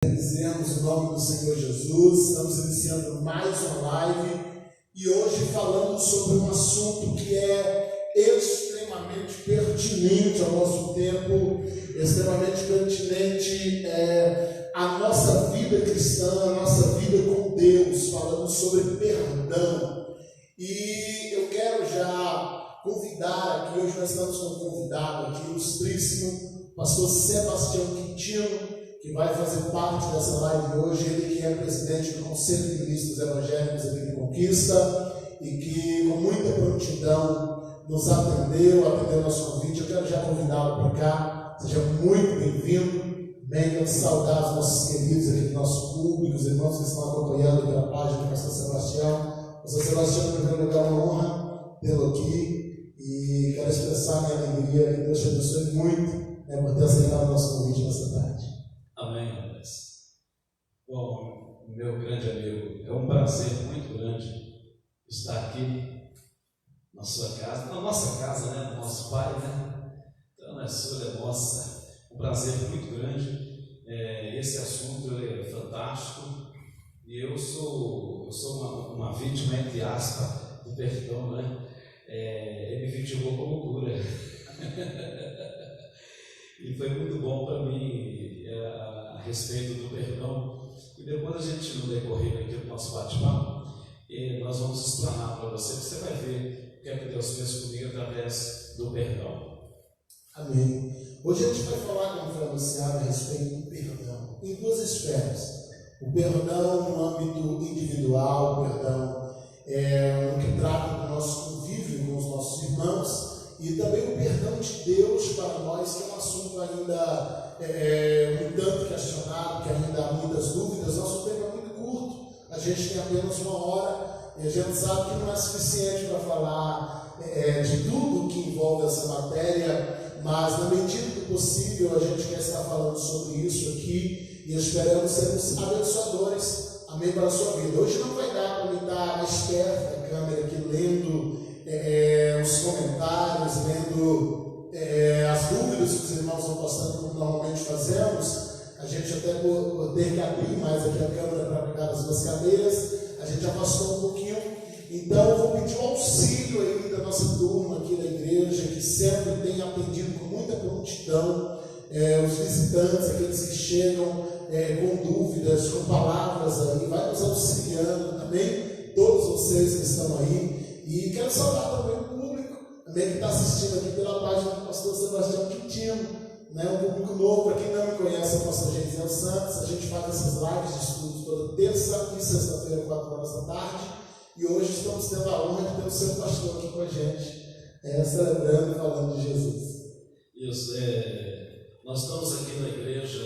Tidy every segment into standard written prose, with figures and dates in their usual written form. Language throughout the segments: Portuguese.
Bendizemos o nome do Senhor Jesus. Estamos iniciando mais uma live e hoje falando sobre um assunto que é extremamente pertinente ao nosso tempo, extremamente pertinente à nossa vida cristã, à nossa vida com Deus, falando sobre perdão. E eu quero já convidar aqui, hoje nós estamos com um convidado aqui, ilustríssimo, pastor Sebastião Quintino, que vai fazer parte dessa live hoje. Ele que é presidente do Conselho de Ministros Evangélicos aqui de Conquista e que com muita prontidão nos atendeu nosso convite. Eu quero já convidá-lo para cá. Seja muito bem-vindo. Venham saudar os nossos queridos aqui do nosso público, os irmãos que estão acompanhando pela página do pastor Sebastião. Pastor Sebastião, em primeiro lugar, uma honra tê-lo aqui e quero expressar minha alegria. Que Deus te abençoe muito por ter aceitado o nosso convite nessa tarde. Amém, rapaz. Bom, meu grande amigo, é um prazer muito grande estar aqui na sua casa, na nossa casa, né? Do nosso pai, né? Então, a sua é nossa. Um prazer muito grande. Esse assunto é fantástico e eu sou uma vítima, entre aspas, do perdão, né? Ele me vitimou como cura. E foi muito bom para mim a respeito do perdão. E depois a gente, no decorrer aqui do nosso bate-papo, nós vamos explanar para você, que você vai ver o que é que Deus fez comigo através do perdão. Amém. Hoje a gente vai falar, como foi anunciado, a respeito do perdão, em duas esferas. O perdão no âmbito individual, o perdão no que trata do nosso convívio com os nossos irmãos, e também o perdão de Deus para nós, que é um assunto ainda um tanto questionado, que ainda há muitas dúvidas. Nosso tempo é muito curto, a gente tem apenas uma hora, e a gente sabe que não é suficiente para falar de tudo que envolve essa matéria, mas na medida do possível a gente quer estar falando sobre isso aqui e esperamos sermos abençoadores, amém, para a sua vida. Hoje não vai dar para me estar mais perto da câmera aqui lendo os comentários, lendo as dúvidas que os irmãos vão postando, como normalmente fazemos. A gente até por ter que abrir mais aqui a câmera para pegar as duas cadeiras, a gente afastou um pouquinho. Então eu vou pedir o auxílio aí da nossa turma aqui da igreja, que sempre tem atendido com muita prontidão os visitantes, aqueles que chegam com dúvidas, com palavras aí, vai nos auxiliando também, todos vocês que estão aí. E quero saudar também o público, também que está assistindo aqui pela página do pastor Sebastião Quintino, um público novo. Para quem não me conhece, é o pastor Geisiel Santos. A gente faz essas lives de estudos toda terça e sexta-feira, 4 horas da tarde. E hoje estamos tendo a honra de ter o seu pastor aqui com a gente, celebrando e falando de Jesus. Isso, nós estamos aqui na igreja,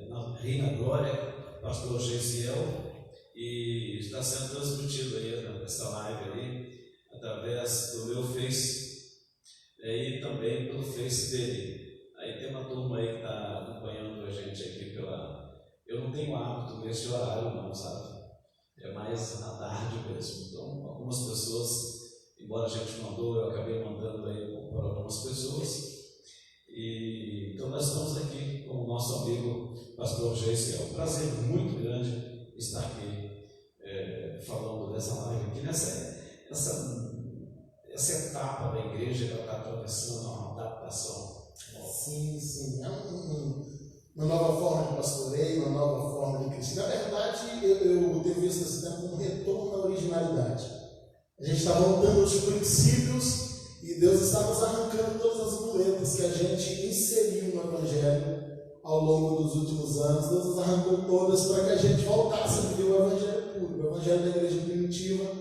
na Reina Glória, pastor Geisiel, e está sendo transmitido aí essa live aí através do meu Face e também pelo Face dele. Aí tem uma turma aí que está acompanhando a gente aqui eu não tenho hábito nesse horário não, sabe? É mais à tarde mesmo. Então algumas pessoas, embora a gente mandou, eu acabei mandando aí para algumas pessoas. E então nós estamos aqui com o nosso amigo pastor Geisiel. Um prazer muito grande estar aqui falando dessa live aqui, essa etapa da igreja que ela está atravessando, uma adaptação. Sim, é uma nova forma de pastoreio, uma nova forma de crescer. Na verdade, eu tenho visto esse tempo como um retorno à originalidade. A gente está voltando aos princípios e Deus está nos arrancando todas as muletas que a gente inseriu no Evangelho ao longo dos últimos anos. Deus nos arrancou todas para que a gente voltasse a viver o Evangelho puro, o Evangelho da igreja primitiva,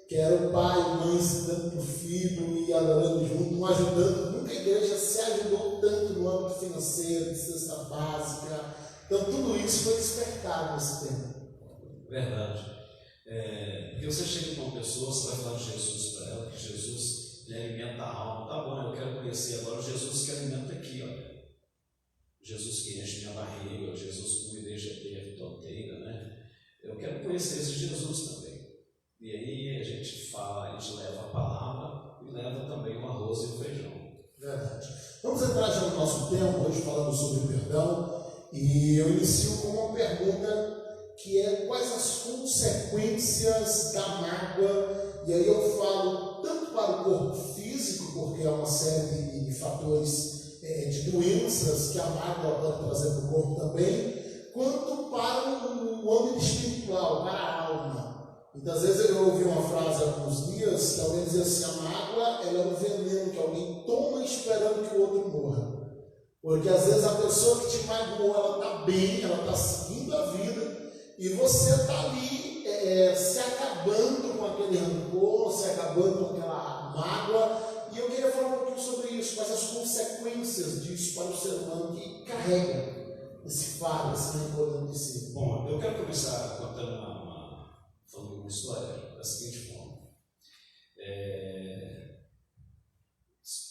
que era o pai e mãe se dando para o filho e adorando junto, um ajudando. Nunca a igreja se ajudou tanto no âmbito financeiro, de cesta básica. Então tudo isso foi despertado nesse tempo. Verdade. Porque você chega com uma pessoa, você vai falar de Jesus para ela, que Jesus lhe alimenta a alma. Tá bom, eu quero conhecer agora o Jesus que alimenta aqui, olha. Jesus que enche minha barriga, Jesus que me deixa ter tonteira, né? Eu quero conhecer esse Jesus também. E aí a gente leva a palavra e leva também o arroz e o feijão. Verdade. Vamos entrar já no nosso tema, hoje falando sobre perdão. E eu inicio com uma pergunta que é: quais as consequências da mágoa? E aí eu falo tanto para o corpo físico, porque é uma série de fatores de doenças que a mágoa pode trazer para o corpo também, quanto para o âmbito espiritual, para a alma. Muitas vezes eu ouvi uma frase há alguns dias que alguém dizia assim: a mágoa ela é um veneno que alguém toma esperando que o outro morra. Porque às vezes a pessoa que te magoou, ela está bem, ela está seguindo a vida, e você está ali se acabando com aquele rancor, se acabando com aquela mágoa. E eu queria falar um pouquinho sobre isso, quais as consequências disso para o ser humano que carrega esse fardo, esse rancor dentro de si. Bom, eu quero começar contando falando uma história da seguinte forma.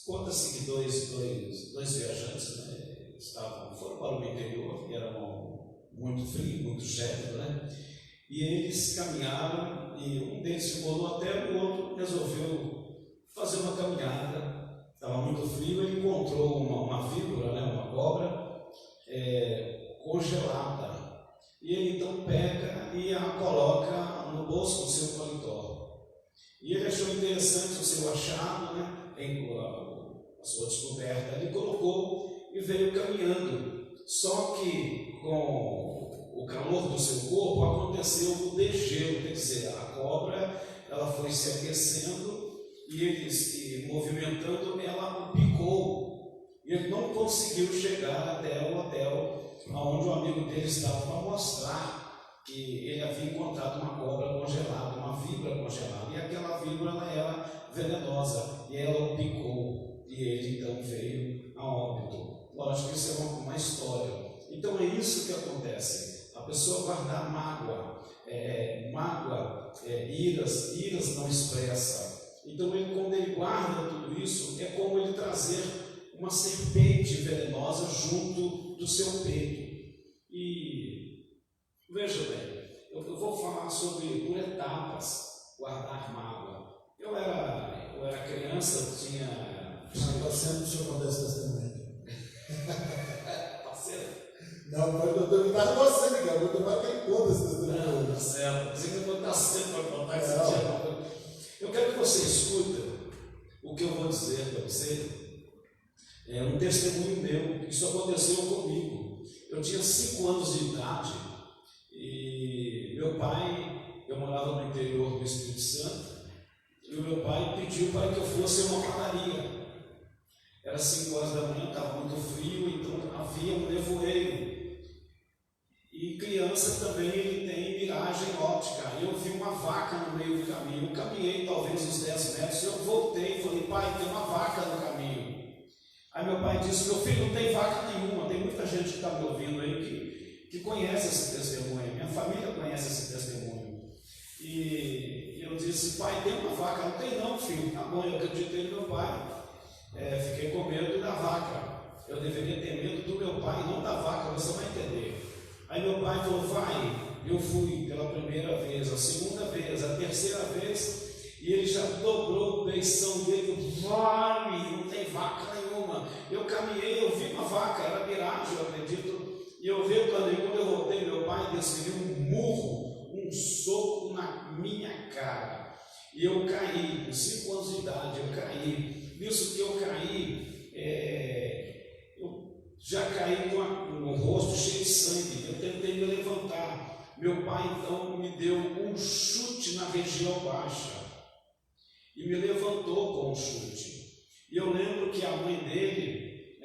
Conta-se que dois viajantes, né, foram para o interior, e era muito frio, muito gélido, né? E eles caminharam, e um deles ficou no hotel, e o outro resolveu fazer uma caminhada. Estava muito frio, ele encontrou uma víbora, né, uma cobra congelada. E ele então pega e a coloca no bolso do seu paletó. E ele achou interessante o seu achado, né, a sua descoberta. Ele colocou e veio caminhando. Só que com o calor do seu corpo aconteceu o degelo, quer dizer, a cobra ela foi se aquecendo e ele se movimentando, ela o picou. E ele não conseguiu chegar até o hotel onde o amigo dele estava para mostrar que ele havia encontrado uma cobra congelada, uma víbora congelada, e aquela víbora ela era venenosa, e ela o picou, e ele então veio a óbito. Lógico que isso é uma história. Então é isso que acontece, a pessoa guardar mágoa, iras não expressa. Então quando ele guarda tudo isso, é como ele trazer uma serpente venenosa junto do seu peito. E veja bem, eu vou falar sobre por etapas guardar mágoa. Eu era criança, eu tinha. Está sendo o senhor contar esse testemunho. Tá certo? Não, mas eu estou imitando você, Miguel. Eu estou mais bem conta esse testemunho. Tá certo. Você que está sendo para contar esse dia. Eu quero que você escuta o que eu vou dizer para você. É um testemunho meu. Isso aconteceu comigo. Eu tinha 5 anos de idade e meu pai, eu morava no interior do Espírito Santo, e o meu pai pediu para que eu fosse a uma padaria. Era 5 horas da manhã, estava muito frio, então havia um nevoeiro. E criança também ele tem miragem óptica. Eu vi uma vaca no meio do caminho. Eu caminhei talvez uns 10 metros, eu voltei e falei: pai, tem uma vaca no caminho. Aí meu pai disse: meu filho, não tem vaca nenhuma. Tem muita gente que está me ouvindo aí que conhece esse testemunho. Minha família conhece esse testemunho. E eu disse: pai, tem uma vaca? Não tem não, filho. Tá bom, eu acreditei no meu pai. Fiquei com medo da vaca. Eu deveria ter medo do meu pai, não da vaca, você vai entender. Aí meu pai falou: vai. Eu fui pela primeira vez, a segunda vez, a terceira vez, e ele já dobrou o beição dele. Vai, não tem vaca nenhuma. Eu caminhei, eu vi uma vaca, era miragem, eu acredito. E eu vi quando eu voltei, meu pai desferiu um murro, um soco na minha cara. E eu caí, com 5 anos de idade, eu caí. Nisso que eu caí, eu já caí com o rosto cheio de sangue. Eu tentei me levantar. Meu pai então me deu um chute na região baixa e me levantou com um chute. E eu lembro que a mãe dele,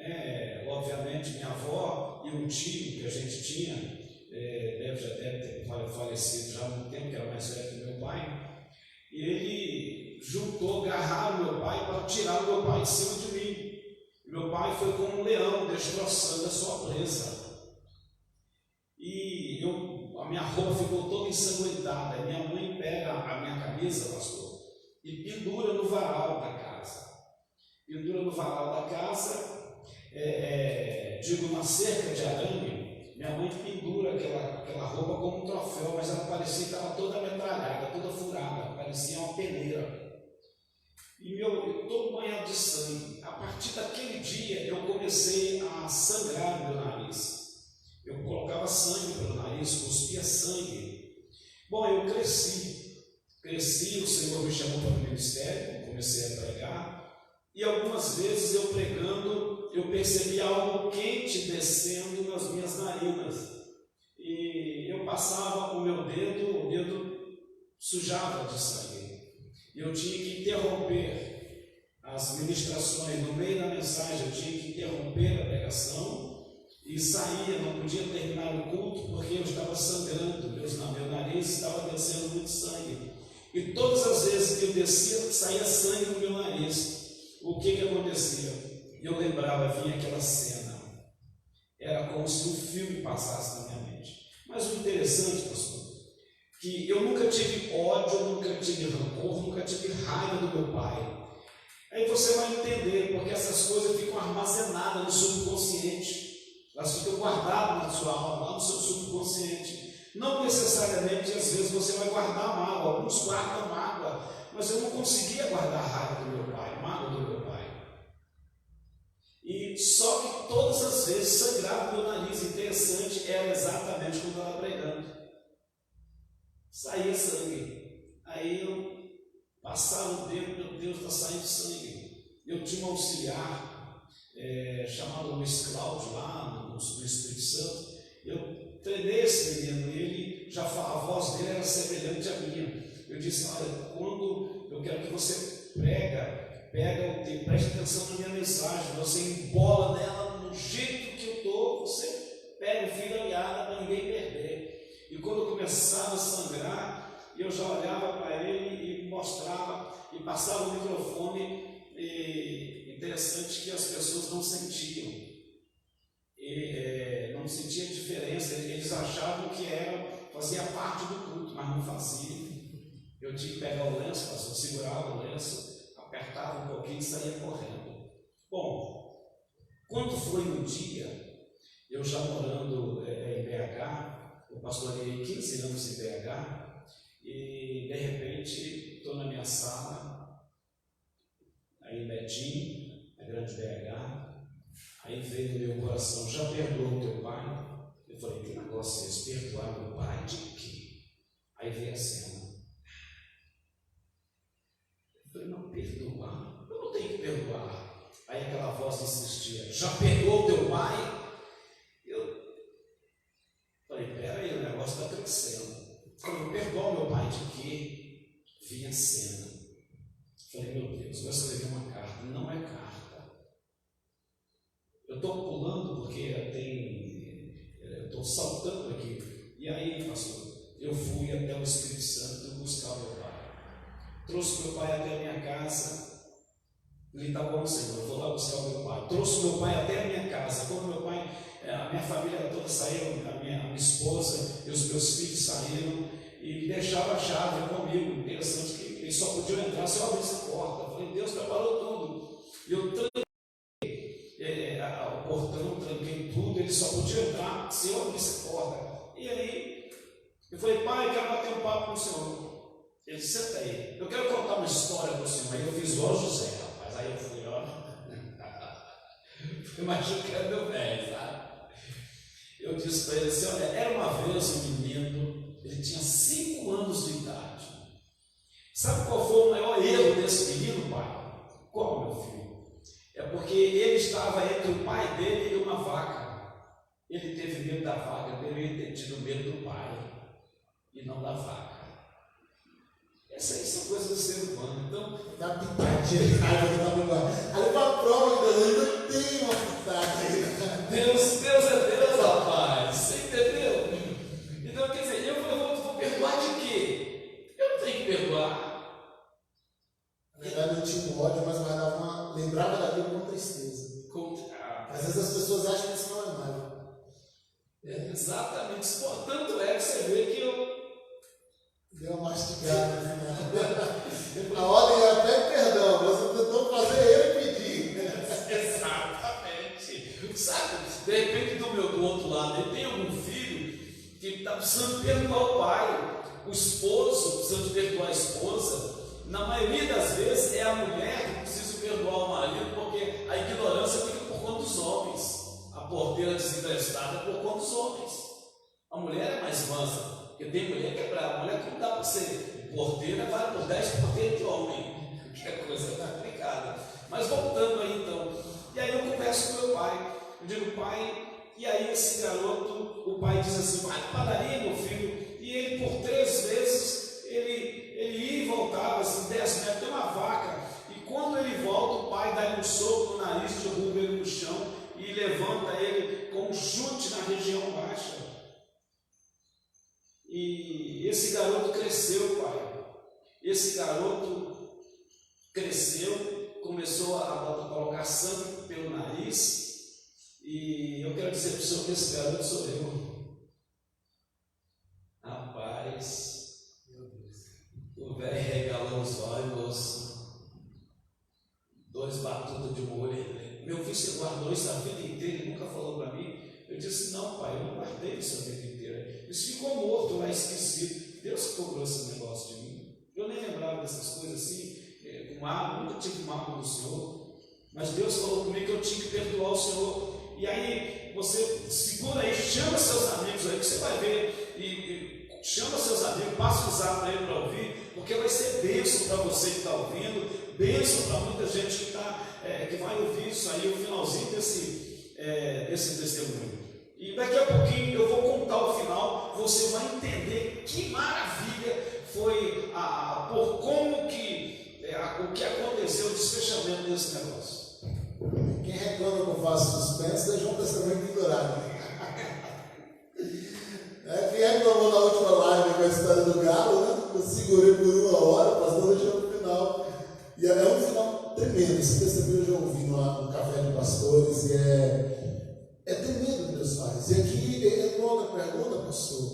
obviamente minha avó e um tio que a gente tinha, já deve ter falecido já há muito tempo, que era mais velho que meu pai, e ele agarraram meu pai para tirar o meu pai de cima de mim. E meu pai foi como um leão, destroçando a sua presa. E a minha roupa ficou toda ensanguentada. E minha mãe pega a minha camisa, pastor, e pendura no varal da casa. Pendura no varal da casa, digo, na cerca de arame. Minha mãe pendura aquela roupa como um troféu, mas ela parecia que estava toda metralhada, toda furada, parecia uma peneira. E todo banhado de sangue. A partir daquele dia eu comecei a sangrar no meu nariz. Eu colocava sangue pelo nariz, cuspia sangue. Bom, eu cresci, o Senhor me chamou para o ministério, comecei a pregar, e algumas vezes eu pregando, eu percebi algo quente descendo nas minhas narinas, e eu passava o meu dedo, o dedo sujava de sangue, e eu tinha que interromper as ministrações, no meio da mensagem eu tinha que interromper a pregação, e saía, não podia terminar o culto, porque eu estava sangrando, meu nariz estava descendo muito sangue. E todas as vezes que eu descia, saía sangue no meu nariz. O que acontecia? Eu lembrava, vinha aquela cena. Era como se um filme passasse na minha mente. Mas o interessante, pastor, que eu nunca tive ódio, eu nunca tive rancor, nunca tive raiva do meu pai. Aí você vai entender, porque essas coisas ficam armazenadas no subconsciente. Elas ficam guardadas na sua alma, lá no seu subconsciente. Não necessariamente, às vezes, você vai guardar mágoa. Alguns guardam mágoa, mas eu não conseguia guardar a raiva do meu pai, mágoa do meu pai. E só que todas as vezes sangrava meu nariz. Interessante, era exatamente quando eu estava pregando. Saía sangue. Aí eu passava o dedo, meu Deus, está saindo sangue. Eu tinha um auxiliar chamado Luiz Cláudio lá no Espírito Santo. Eu treinei esse menino, ele já a voz dele era semelhante à minha. Eu disse: olha, quando eu quero que você pega o tempo, preste atenção na minha mensagem, você embola nela no jeito que eu estou, você pega o fio da meada para ninguém perder. E quando eu começava a sangrar, eu já olhava para ele e mostrava e passava o microfone. E interessante que as pessoas não sentiam, não sentiam diferença, eles achavam que fazia parte do culto, mas não fazia. Eu tinha que pegar o lenço, pastor, segurava o lenço, apertava um pouquinho e saía correndo. Bom, quando foi um dia, eu já morando em BH, eu pastoreei 15 anos em BH, e de repente estou na minha sala, aí em Betim, a grande BH, aí veio no meu coração: já perdoou teu pai? Eu falei: que negócio é esse? Perdoar meu pai de quê? Aí veio a cena. Eu falei: não, perdoar? Eu não tenho que perdoar. Aí aquela voz insistia: já perdoou teu pai? Eu falei: peraí, o negócio está crescendo. Eu falei: perdoar meu pai de quê? Vinha a cena. Falei: meu Deus, vou escrever uma carta. Não é carta. Eu estou pulando porque eu estou saltando aqui. E aí, pastor, eu fui até o Espírito Santo buscar meu pai. Trouxe meu pai até a minha casa. Falei: tá bom, Senhor, eu vou lá buscar o meu pai. Trouxe meu pai até a minha casa. Quando meu pai, a minha família toda saiu, a minha esposa e os meus filhos saíram, e deixava a chave comigo. Interessante que eles só podiam entrar se eu abrisse a porta. Eu falei: Deus preparou tudo. E eu tranquei o portão, tranquei tudo, eles só podiam entrar se eu abrisse a porta. E aí, eu falei: pai, eu quero bater um papo com o senhor. Ele disse: senta aí, eu quero contar uma história para o senhor. Aí eu fiz igual José, rapaz. Aí eu fui, ó, fui machucando o velho, sabe? Eu disse para ele assim: olha, era uma vez um menino, ele tinha 5 anos de idade. Sabe qual foi o maior erro desse menino, pai? Qual, meu filho? É porque ele estava entre o pai dele e uma vaca. Ele teve medo da vaca, deveria ter tido medo do pai e não da vaca. Essas aí são coisas do ser humano. Então, dá pitadinha de raiva que tá no bar. Aí pra prova, Deus, ainda tem uma pitadinha. Deus é Deus, rapaz. Você entendeu? Então, quer dizer, eu vou perdoar de quê? Eu não tenho que perdoar. Na verdade, eu tinha um ódio, mas lembrava daquilo com tristeza. Às vezes as pessoas acham que isso não é mágico. Exatamente. Tanto é que você vê que eu deu uma mastigada no final. A ordem é pede perdão, você tentou fazer ele pedir. Exatamente. Sabe, de repente do outro lado, ele tem algum filho que está precisando perdoar o pai, o esposo precisando de perdoar a esposa. Na maioria das vezes é a mulher que precisa perdoar o marido, porque a ignorância fica por conta dos homens. A porteira desemprestada por conta dos homens. A mulher é mais mansa, porque tem mulher que é brava. A mulher, como dá para ser porteira, vale por 10 porteiras de homem, que é coisa complicada. Mas voltando aí então, e aí eu converso com meu pai, eu digo, pai, e aí esse garoto, o pai diz assim, vai na padaria, meu filho, e ele por 3 vezes, ele ia e voltava, assim, 10 metros, tem uma vaca, e quando ele volta, o pai dá um soco no nariz, derruba ele no chão, e levanta ele com um chute na região baixa. E esse garoto cresceu, pai, esse garoto cresceu, começou a colocar sangue pelo nariz, e eu quero dizer para o senhor que esse garoto sou eu. Rapaz, o velho regalou os olhos, 2 batutas de molho. Meu filho, você guardou isso a vida inteira, ele nunca falou para mim. Eu disse, não, pai, eu não guardei isso a vida inteira. Isso ficou morto lá, esquecido. Deus cobrou esse negócio de mim. Eu nem lembrava dessas coisas assim, com mágoa, nunca tive mágoa do Senhor. Mas Deus falou comigo que eu tinha que perdoar o Senhor. E aí, você segura aí, chama seus amigos aí, que você vai ver. E chama seus amigos, passa o zap para ele para ouvir, porque vai ser bênção para você que está ouvindo, bênção para muita gente que vai ouvir isso aí, o finalzinho desse testemunho. E daqui a pouquinho eu vou contar o final, você vai entender que maravilha foi por como que o que aconteceu, o desfechamento desse negócio. Quem reclama que eu faço suspense, deixa um testamento ignorado. Quem reclamou na última live com a história do galo, né? Eu segurei por 1 hora, pastor deixou no final. E é um final tremendo. Esse testemunho eu já ouvi no Café de Pastores. E é tremendo o que Deus faz. E aqui é uma outra pergunta, pastor.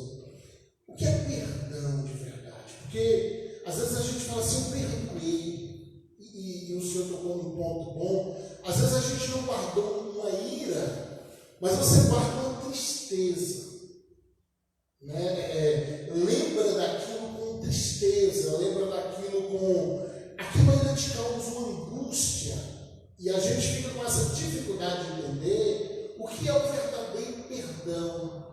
O que é perdão de verdade? Porque às vezes a gente fala assim, eu perdoei. E o senhor tocou num ponto bom. Às vezes a gente não guardou uma ira, mas você guarda uma tristeza. Né? Lembra daquilo com tristeza, lembra daquilo com... Aquilo ainda te causa uma angústia. E a gente fica com essa dificuldade de entender o que é o verdadeiro perdão.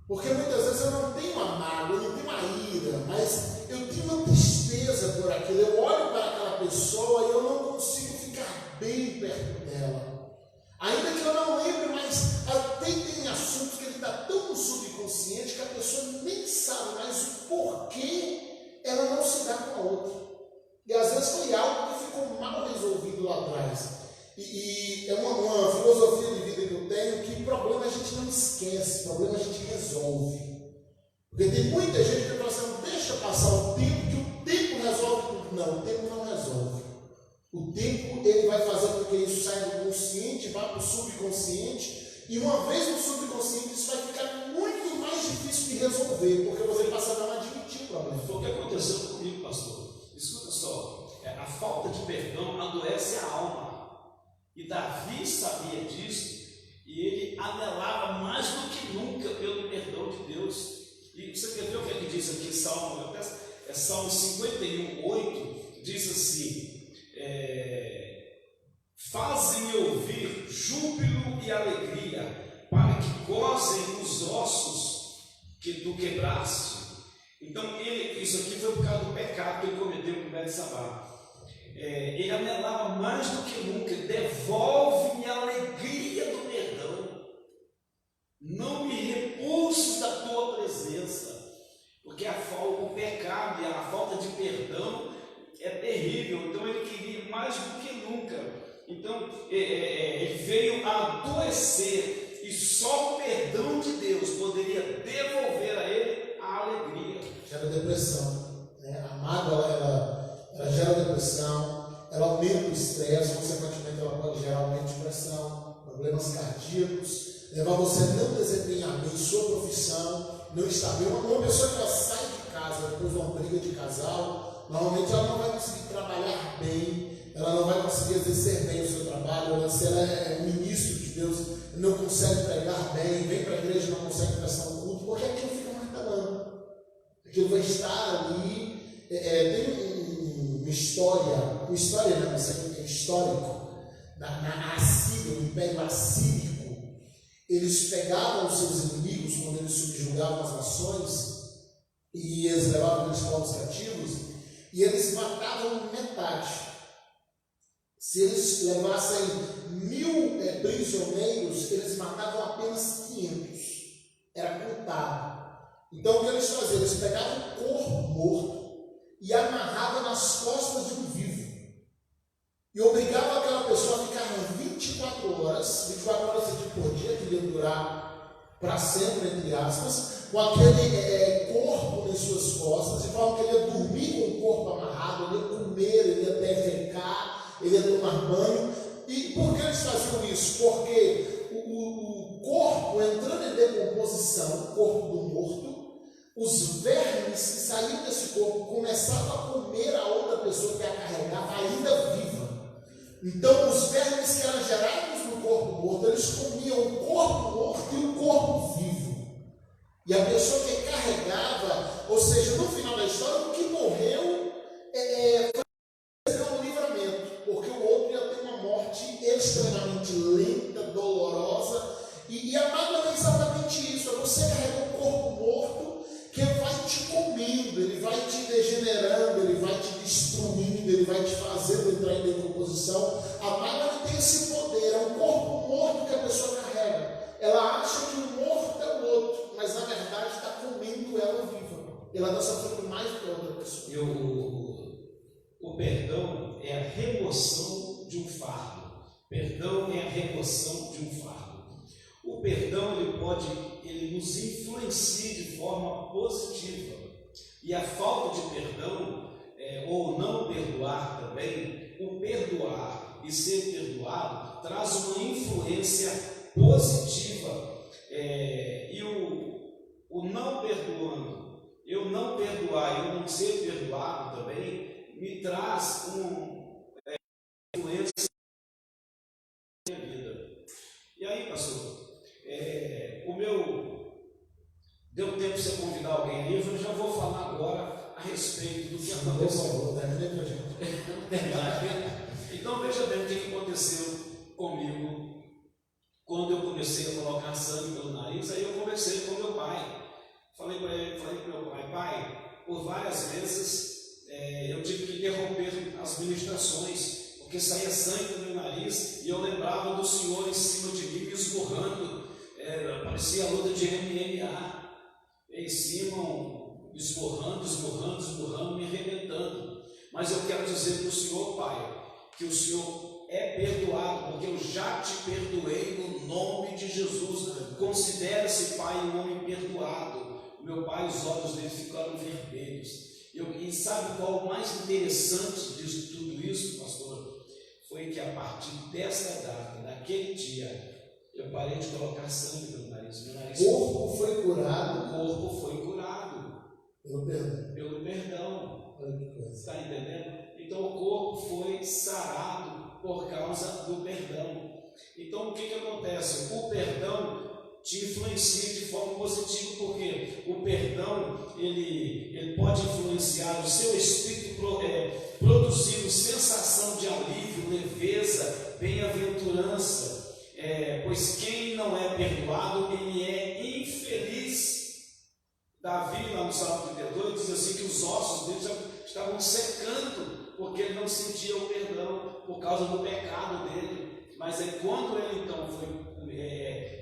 Porque muitas vezes eu não tenho uma mágoa, eu não tenho uma ira, mas eu tenho uma tristeza por aquilo. Eu olho para aquela pessoa e eu não consigo ficar bem perto dela. Ainda que eu não lembre, mas até tem assuntos que ele está tão no subconsciente que a pessoa nem sabe mais o porquê ela não se dá com a outra. E às vezes foi algo que ficou mal resolvido lá atrás. E é uma filosofia de vida que eu tenho que problema a gente não esquece, problema a gente resolve. Porque tem muita gente que fala assim, deixa passar o tempo, que o tempo resolve tudo. Não, o tempo não resolve. O tempo ele vai fazer com que isso saia do consciente, vá para o subconsciente, e uma vez no subconsciente isso vai ficar muito mais difícil de resolver, porque você passa a não admitir o problema. Foi o que aconteceu comigo, pastor. Escuta só, a falta de perdão adoece a alma. E Davi sabia disso, e ele anelava mais do que nunca pelo perdão de Deus. E você quer ver o que é que diz aqui, Salmo 51, 8, diz assim, fazem-me ouvir júbilo e alegria, para que gozem os ossos que tu quebraste. Então, isso aqui foi por causa do pecado que ele cometeu com Betsabá. Ele anelava mais do que nunca, devolve-me a alegria do perdão, não me repulses da tua presença, porque o pecado e a falta de perdão é terrível. Então ele queria mais do que nunca, então ele veio a adoecer, e só o perdão de Deus poderia devolver a ele a alegria. Gera depressão, né? A mágoa ela gera depressão, ela aumenta o estresse, consequentemente ela pode gerar aumento de pressão, problemas cardíacos, levar você a não desempenhar bem sua profissão, não estar bem. Uma pessoa que ela sai de casa depois de uma briga de casal, normalmente ela não vai conseguir trabalhar bem, ela não vai conseguir exercer bem o seu trabalho. Se ela é ministro de Deus, não consegue pregar bem, vem para a igreja e não consegue prestar um culto, porque aquilo fica martelando, aquilo vai estar ali. Tem uma história não, isso é histórico, na Assíria, o Império Assírico, Eles pegavam os seus inimigos quando eles subjugavam as nações e eles levavam aqueles povos cativos e eles matavam metade. Se eles levassem 1000 prisioneiros, eles matavam apenas 500. Era contado. Então o que eles faziam? Eles pegavam um corpo morto e amarravam nas costas de um vivo. E obrigavam aquela pessoa a ficar 24 horas por dia, que ia durar para sempre, entre aspas, com aquele corpo nas suas costas, de forma que ele ia dormir com o corpo amarrado, ele ia comer, ele ia defecar, ele ia tomar banho. E por que eles faziam isso? Porque o corpo entrando em decomposição, o corpo do morto, os vermes que saíam desse corpo começavam a comer a outra pessoa que a carregava ainda viva. Então os vermes que eram gerados no corpo morto, eles comiam o corpo morto e o corpo vivo. E a pessoa que carregava, ou seja, no final da história, o que morreu foi um livramento, porque o outro ia ter uma morte extremamente lenta, dolorosa. E amado, é exatamente isso: é você carregar um corpo morto que vai te comendo, ele vai te degenerando, ele vai te destruindo, ele vai te fazendo entrar em decomposição. Amado, ele tem esse poder, é um corpo morto que a pessoa carrega. Ela acha que o morto é o outro, mas na verdade está comendo ela viva. Ela está sofrendo mais do que a outra pessoa. E o perdão é a remoção de um fardo. Perdão é a remoção de um fardo. O perdão ele nos influencia de forma positiva. E a falta de perdão, ou não perdoar também, o perdoar e ser perdoado traz uma influência positiva. E o não perdoando, eu não perdoar e eu não ser perdoado também, me traz uma influência na minha vida. E aí, pastor, deu tempo de você convidar alguém aí, eu já vou falar agora a respeito do que aconteceu. Então veja bem o que aconteceu comigo quando eu comecei a colocar sangue pelo nariz. Aí eu conversei com meu pai, falei para meu pai, por várias vezes eu tive que interromper as ministrações, porque saía sangue do meu nariz e eu lembrava do Senhor em cima de mim me esmurrando. Parecia a luta de MMA, em cima, esmurrando, me arrebentando. Mas eu quero dizer para o Senhor, Pai, que o Senhor é perdoado, porque eu já te perdoei no nome de Jesus. Considere-se, Pai, um homem perdoado. Meu Pai, os olhos dele ficaram vermelhos. E sabe qual o mais interessante disso tudo isso, pastor? Foi que a partir desta data, naquele dia, eu parei de colocar sangue pelo nariz. O corpo foi curado. O corpo foi curado. Pelo perdão. Pelo perdão. Olha que coisa. Está entendendo? Então o corpo foi sarado por causa do perdão. Então o que acontece? O perdão te influencia de forma positiva, porque o perdão ele pode influenciar o seu espírito, produzindo sensação de alívio, leveza, bem-aventurança. Pois quem não é perdoado, ele é infeliz. Davi, lá no Salmo 32, diz assim que os ossos dele já estavam secando, porque ele não sentia o perdão por causa do pecado dele. Mas aí quando ele então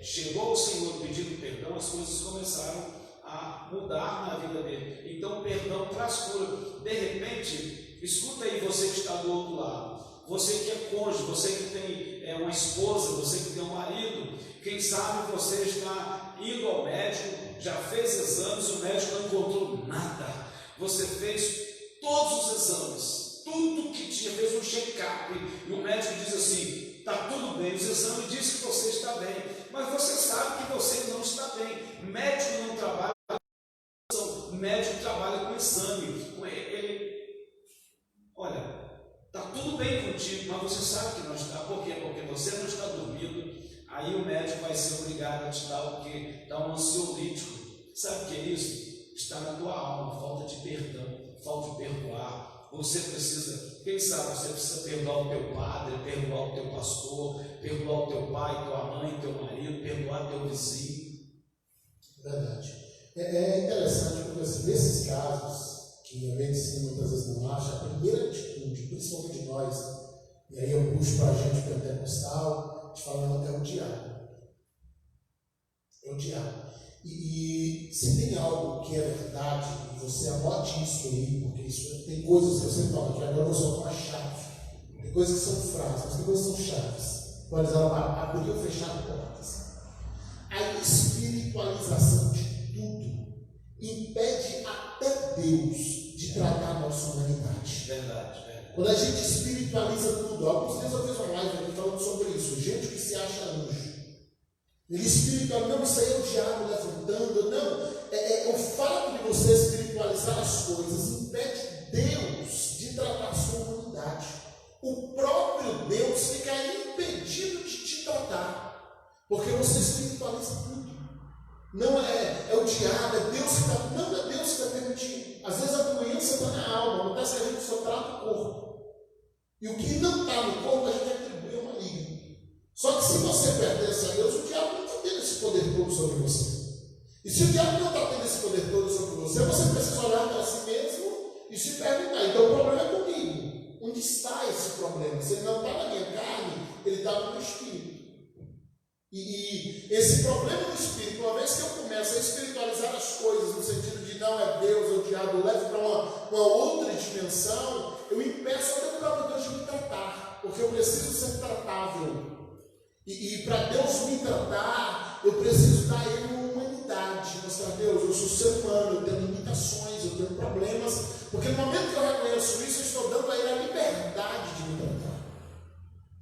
chegou ao Senhor pedindo perdão, as coisas começaram a mudar na vida dele. Então o perdão traz cura. De repente, escuta aí, você que está do outro lado, você que é cônjuge, você que tem uma esposa, você que tem um marido, quem sabe você está indo ao médico, já fez exames, o médico não encontrou nada. Você fez todos os exames, tudo que tinha, fez um check-up, e o médico diz assim: está tudo bem, os exames dizem que você está bem, mas você sabe que você não está bem. Médico não trabalha com exame, médico trabalha com exame. Olha, está tudo bem contigo, mas você sabe que não está. Por quê? Porque você não está dormindo. Aí o médico vai ser obrigado a te dar o quê? Dar um ansiolítico. Sabe o que é isso? Está na tua alma, falta de perdão, falta de perdoar. Você precisa, quem sabe, você precisa perdoar o teu padre, perdoar o teu pastor, perdoar o teu pai, tua mãe, teu marido, perdoar teu vizinho. Verdade. É interessante porque assim, nesses casos que a medicina muitas vezes não acha, a primeira atitude, principalmente de nós, e aí eu puxo para a gente pentecostal, te falando, é o diálogo. É o diálogo. E se tem algo que é verdade, e você anote isso aí, porque isso, tem coisas que eu sempre falo aqui, agora eu vou soltar uma chave. Tem coisas que são frases, mas tem coisas que são chaves. Por exemplo, abrir ou fechar portas. A espiritualização de tudo impede até Deus de tratar a nossa humanidade. Verdade. Quando a gente espiritualiza tudo, alguns dias eu fiz uma live aqui falando sobre isso, gente que se acha anjo. Ele espiritual, não, isso aí é o diabo levantando, não. O fato de você espiritualizar as coisas impede Deus de tratar a sua humanidade. O próprio Deus fica impedido de te tratar, porque você espiritualiza tudo. Não é o diabo, é Deus que está. Não é Deus que está permitindo. Às vezes a doença está na alma, acontece que a gente só trata o corpo. E o que não está no corpo, a gente atribui ao maligno. Só que se você pertence a Deus, o diabo não está tendo esse poder todo sobre você. E se o diabo não está tendo esse poder todo sobre você precisa olhar para si mesmo e se perguntar: então o problema é comigo. Onde está esse problema? Se ele não está na minha carne, ele está no meu espírito. E esse problema no espírito, uma vez que eu começo a espiritualizar as coisas, no sentido de não é Deus, é o diabo, levo para uma outra dimensão, eu impeço até o próprio Deus de me tratar, porque eu preciso ser tratável. E para Deus me tratar, eu preciso dar a Ele uma humanidade. Mostrar: Deus, eu sou ser humano, eu tenho limitações, eu tenho problemas, porque no momento que eu reconheço isso, eu estou dando a Ele a liberdade de me tratar.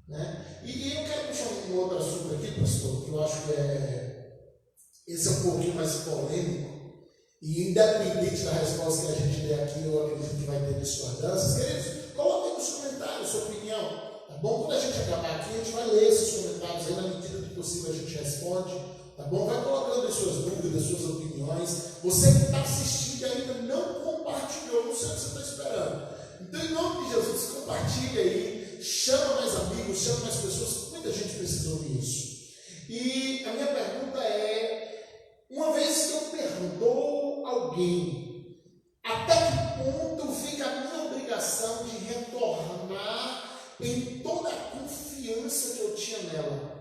Né? E eu quero puxar um outro assunto aqui, pastor, que eu acho que esse é um pouquinho mais polêmico, e independente da resposta que a gente der aqui, eu acredito que vai ter discordâncias. Queridos, coloquem nos comentários a sua opinião. Tá bom? Quando a gente acabar aqui, a gente vai ler esses comentários aí, na medida do possível a gente responde. Tá bom? Vai colocando as suas dúvidas, as suas opiniões. Você que está assistindo ainda não compartilhou, não sei o que você está esperando. Então, em nome de Jesus, compartilhe aí, chama mais amigos, chama mais pessoas, muita gente precisa ouvir isso. E a minha pergunta é: uma vez que eu perdoo alguém, até que ponto fica a minha obrigação de retornar em toda a confiança que eu tinha nela?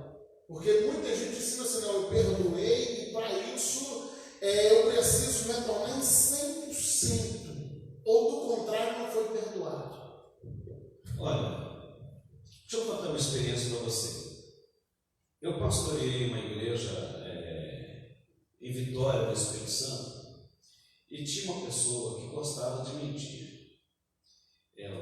Porque muita gente ensina assim: não, eu perdoei e para isso eu preciso retornar em 100%, ou do contrário, não foi perdoado. Olha, deixa eu contar uma experiência para você. Eu pastoreei uma igreja em Vitória do Espírito Santo, e tinha uma pessoa que gostava de mentir.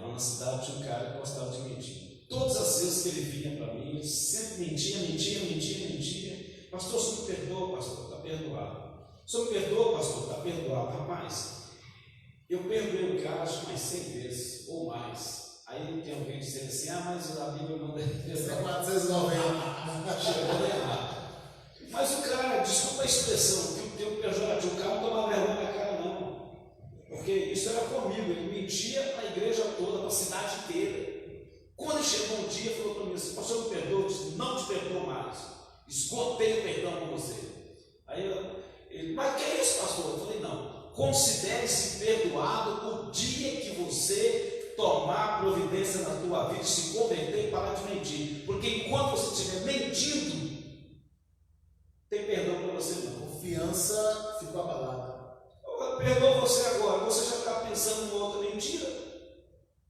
Lá na cidade tinha um cara que gostava de mentir. Todas as vezes que ele vinha para mim, ele sempre mentia. Pastor, você me perdoa, pastor, está perdoado. Você me perdoa, pastor, está perdoado. Rapaz, eu perdoei o cara acho que mais 100 vezes ou mais. Aí tem alguém dizendo assim: mas a Bíblia manda perdoar 490. Chegou errado. Mas o cara, desculpa a expressão, que o teu pejorativo, o cara não toma vergonha na cara, não. Porque isso era comigo, ele mentia para a igreja toda, para a cidade inteira. Quando chegou um dia, falou para mim assim: pastor, me perdoa? Eu disse: não te perdoo mais, esgotei o perdão com você. Aí ele: mas que é isso, pastor? Eu falei: não, considere-se perdoado o dia que você tomar providência na tua vida, se converter e parar de mentir. Porque enquanto você estiver mentindo, tem perdão para você não. Confiança ficou abalada. Eu perdoo você agora, você já está pensando em outra mentira.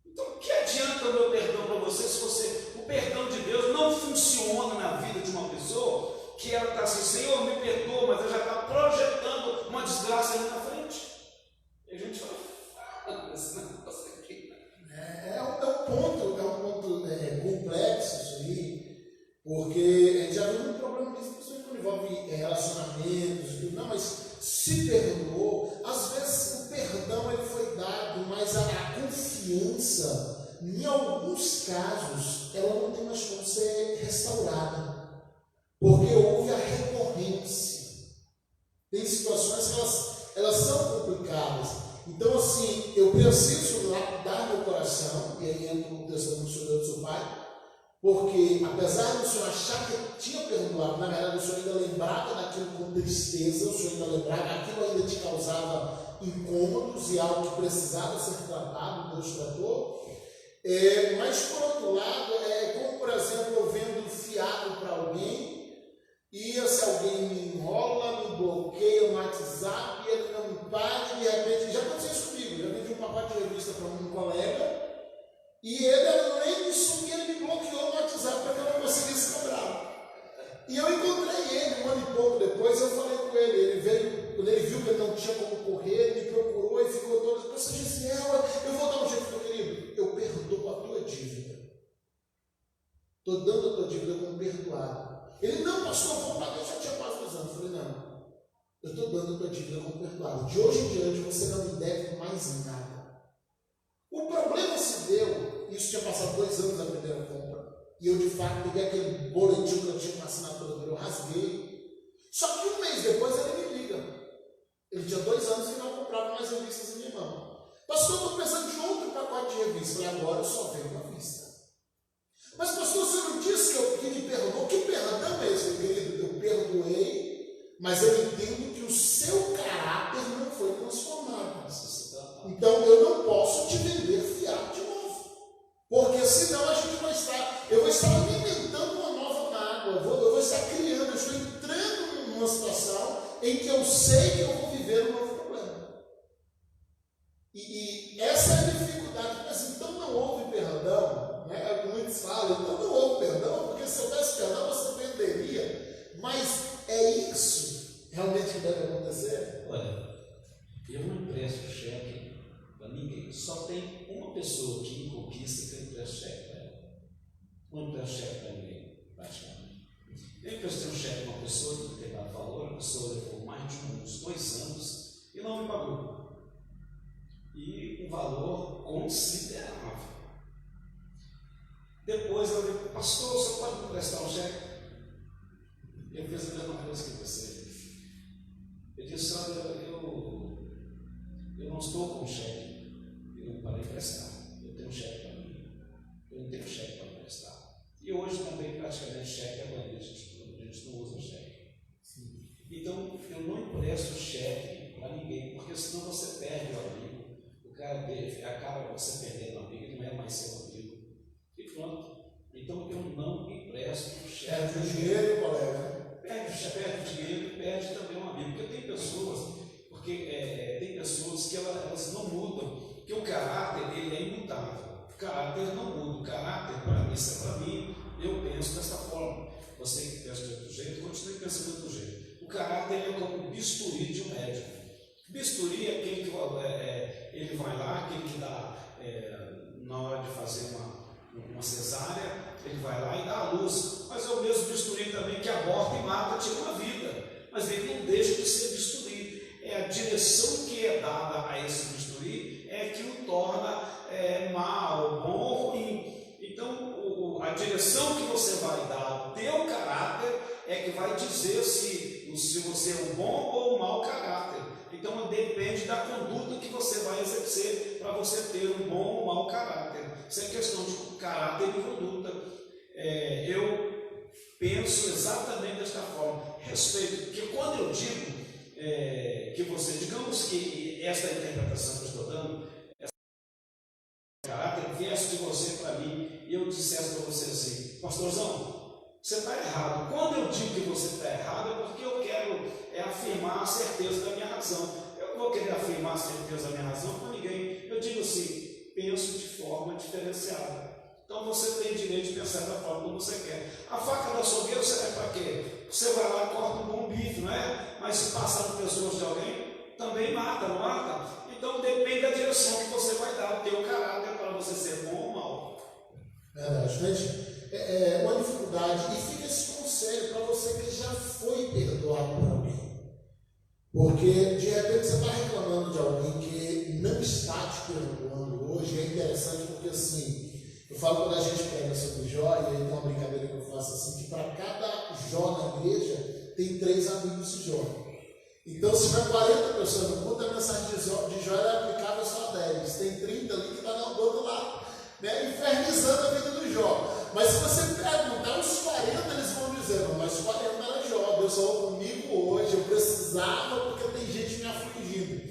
Então, que adianta o meu perdão para você se o perdão de Deus não funciona na vida de uma pessoa que ela está assim: Senhor, me perdoa, mas ela já está projetando uma desgraça ali na frente. E a gente fala: esse negócio aqui. É um ponto complexo isso aí, porque a gente já viu um problema disso, principalmente quando envolve relacionamentos. Não, mas se perdoou, às vezes o perdão ele foi dado, mas a confiança, em alguns casos, ela não tem mais como ser restaurada, porque houve a recorrência. Tem situações que elas são complicadas. Então, assim, eu preciso lapidar meu coração, e aí entra o testemunho do Senhor do seu pai, porque apesar do Senhor achar que eu tinha perdoado, na verdade o Senhor ainda lembrava daquilo com tristeza, o Senhor ainda lembrava, aquilo ainda te causava incômodos e algo que precisava ser tratado, Deus tratou. Mas por outro lado, como por exemplo, eu vendo fiado para alguém, e se alguém me enrola, me bloqueia no WhatsApp, e ele não me paga, e de repente, já aconteceu isso comigo, já vendi um pacote de revista para um colega, e ele, além disso, ele me bloqueou no WhatsApp para que eu não conseguisse cobrar. E eu encontrei ele um ano e pouco depois, eu falei com ele, ele veio, quando ele viu que ele não tinha como correr, ele me procurou e ficou todo, você disse, eu vou dar um jeito, meu querido, eu perdoo a tua dívida. Estou dando a tua dívida como perdoado. Ele, não, pastor, vou pagar, eu já tinha quase 2 anos. Eu falei, não, eu estou dando a tua dívida como perdoado. De hoje em diante você não me deve mais nada. O problema se deu, isso tinha passado 2 anos da primeira compra, e eu de fato peguei aquele boletim que eu tinha com a assinatura dele, eu rasguei. Só que 1 mês depois ele me liga. Ele tinha 2 anos e não comprava mais revistas em minha mão. Pastor, estou precisando de outro pacote de revistas. E agora eu só venho uma vista. Mas pastor, você não disse que me perdoou? Que perdão é esse, querido? Eu perdoei, mas eu entendo que o seu caráter não foi transformado. Então eu não posso te vender fiado de novo. Porque senão a gente vai estar, eu vou estar alimentando uma nova mágoa, eu vou estar criando, eu estou entrando numa situação em que eu sei que eu vou viver um novo problema. E essa é a dificuldade, mas então não houve perdão. Muitos falam, então não houve perdão, porque se houvesse perdão você perderia. Mas é isso realmente que deve acontecer? Olha, eu não empresto cheque para ninguém. Só tem uma pessoa que me conquista que eu empresto cheque para ela. Não empresto cheque para ninguém, praticamente. Eu emprestei um cheque para uma pessoa que não tem dado valor, a pessoa levou mais de uns 2 anos e não me pagou. E um valor considerável. Depois eu falei, pastor, você pode me prestar um cheque? Ele fez a mesma coisa que você. Ele disse, olha, eu não estou com cheque, eu não parei de prestar, eu tenho um cheque para mim, eu não tenho cheque para prestar. E hoje também praticamente cheque é banido, a gente não usa cheque. Sim. Então eu não empresto cheque para ninguém, porque senão você perde o amigo, o cara acaba você perdendo o amigo, ele não é mais seu amigo. E pronto. Então eu não empresto cheque. Perde o dinheiro, colega. Perde o dinheiro, perde também um amigo. Porque tem pessoas que elas não mudam, que o caráter ele é imutável. O caráter não muda. O caráter, para mim, isso é para mim, eu penso dessa forma. Você que pensa de outro jeito, continue pensando de outro jeito. O caráter é como o bisturi de um médico. Bisturi é aquele que ele vai lá, aquele que dá, na hora de fazer uma cesárea, ele vai lá e dá a luz. Mas é o mesmo bisturi também que aborta e mata, tira uma vida. Mas ele não deixa de ser bisturi. É a direção que é dada a esse bisturi é que o torna mal, bom ou ruim. Então, a direção que você vai dar ao teu caráter é que vai dizer se você é um bom ou um mau caráter. Então depende da conduta que você vai exercer para você ter um bom ou mau caráter. Isso é questão de caráter e conduta. Eu penso exatamente desta forma. Respeito, porque quando eu digo que você, digamos que esta interpretação que eu estou dando, essa caráter viesse de você para mim e eu dissesse para você assim, pastorzão, você está errado. Quando eu digo que você está errado é porque eu quero afirmar a certeza da minha razão. Eu não vou querer afirmar a certeza da minha razão com ninguém. Eu digo assim, penso de forma diferenciada. Então você tem direito de pensar da forma como você quer. A faca do açougueiro serve para quê? Você vai lá e corta um bom bife, não é? Mas se passar no pescoço de alguém, também mata, não mata? Então depende da direção que você vai dar, o teu caráter para você ser bom ou mal. Verdade, gente. Uma dificuldade, e fica esse conselho para você que já foi perdoado por alguém. Porque de repente você está reclamando de alguém que não está te perdoando hoje. É interessante porque assim, eu falo quando a gente prega sobre Jó, e aí tem uma brincadeira que eu faço assim, que para cada Jó na igreja tem 3 amigos de Jó. Então, se tiver 40 pessoas no culto, a mensagem de Jó é aplicável só a 10. Tem 30 ali que está do outro lado, né, infernizando a vida do Jó. Mas se você perguntar, os 40 eles vão dizer: não, mas 40 era Jó, Deus falou comigo hoje, eu precisava porque tem gente me afligindo.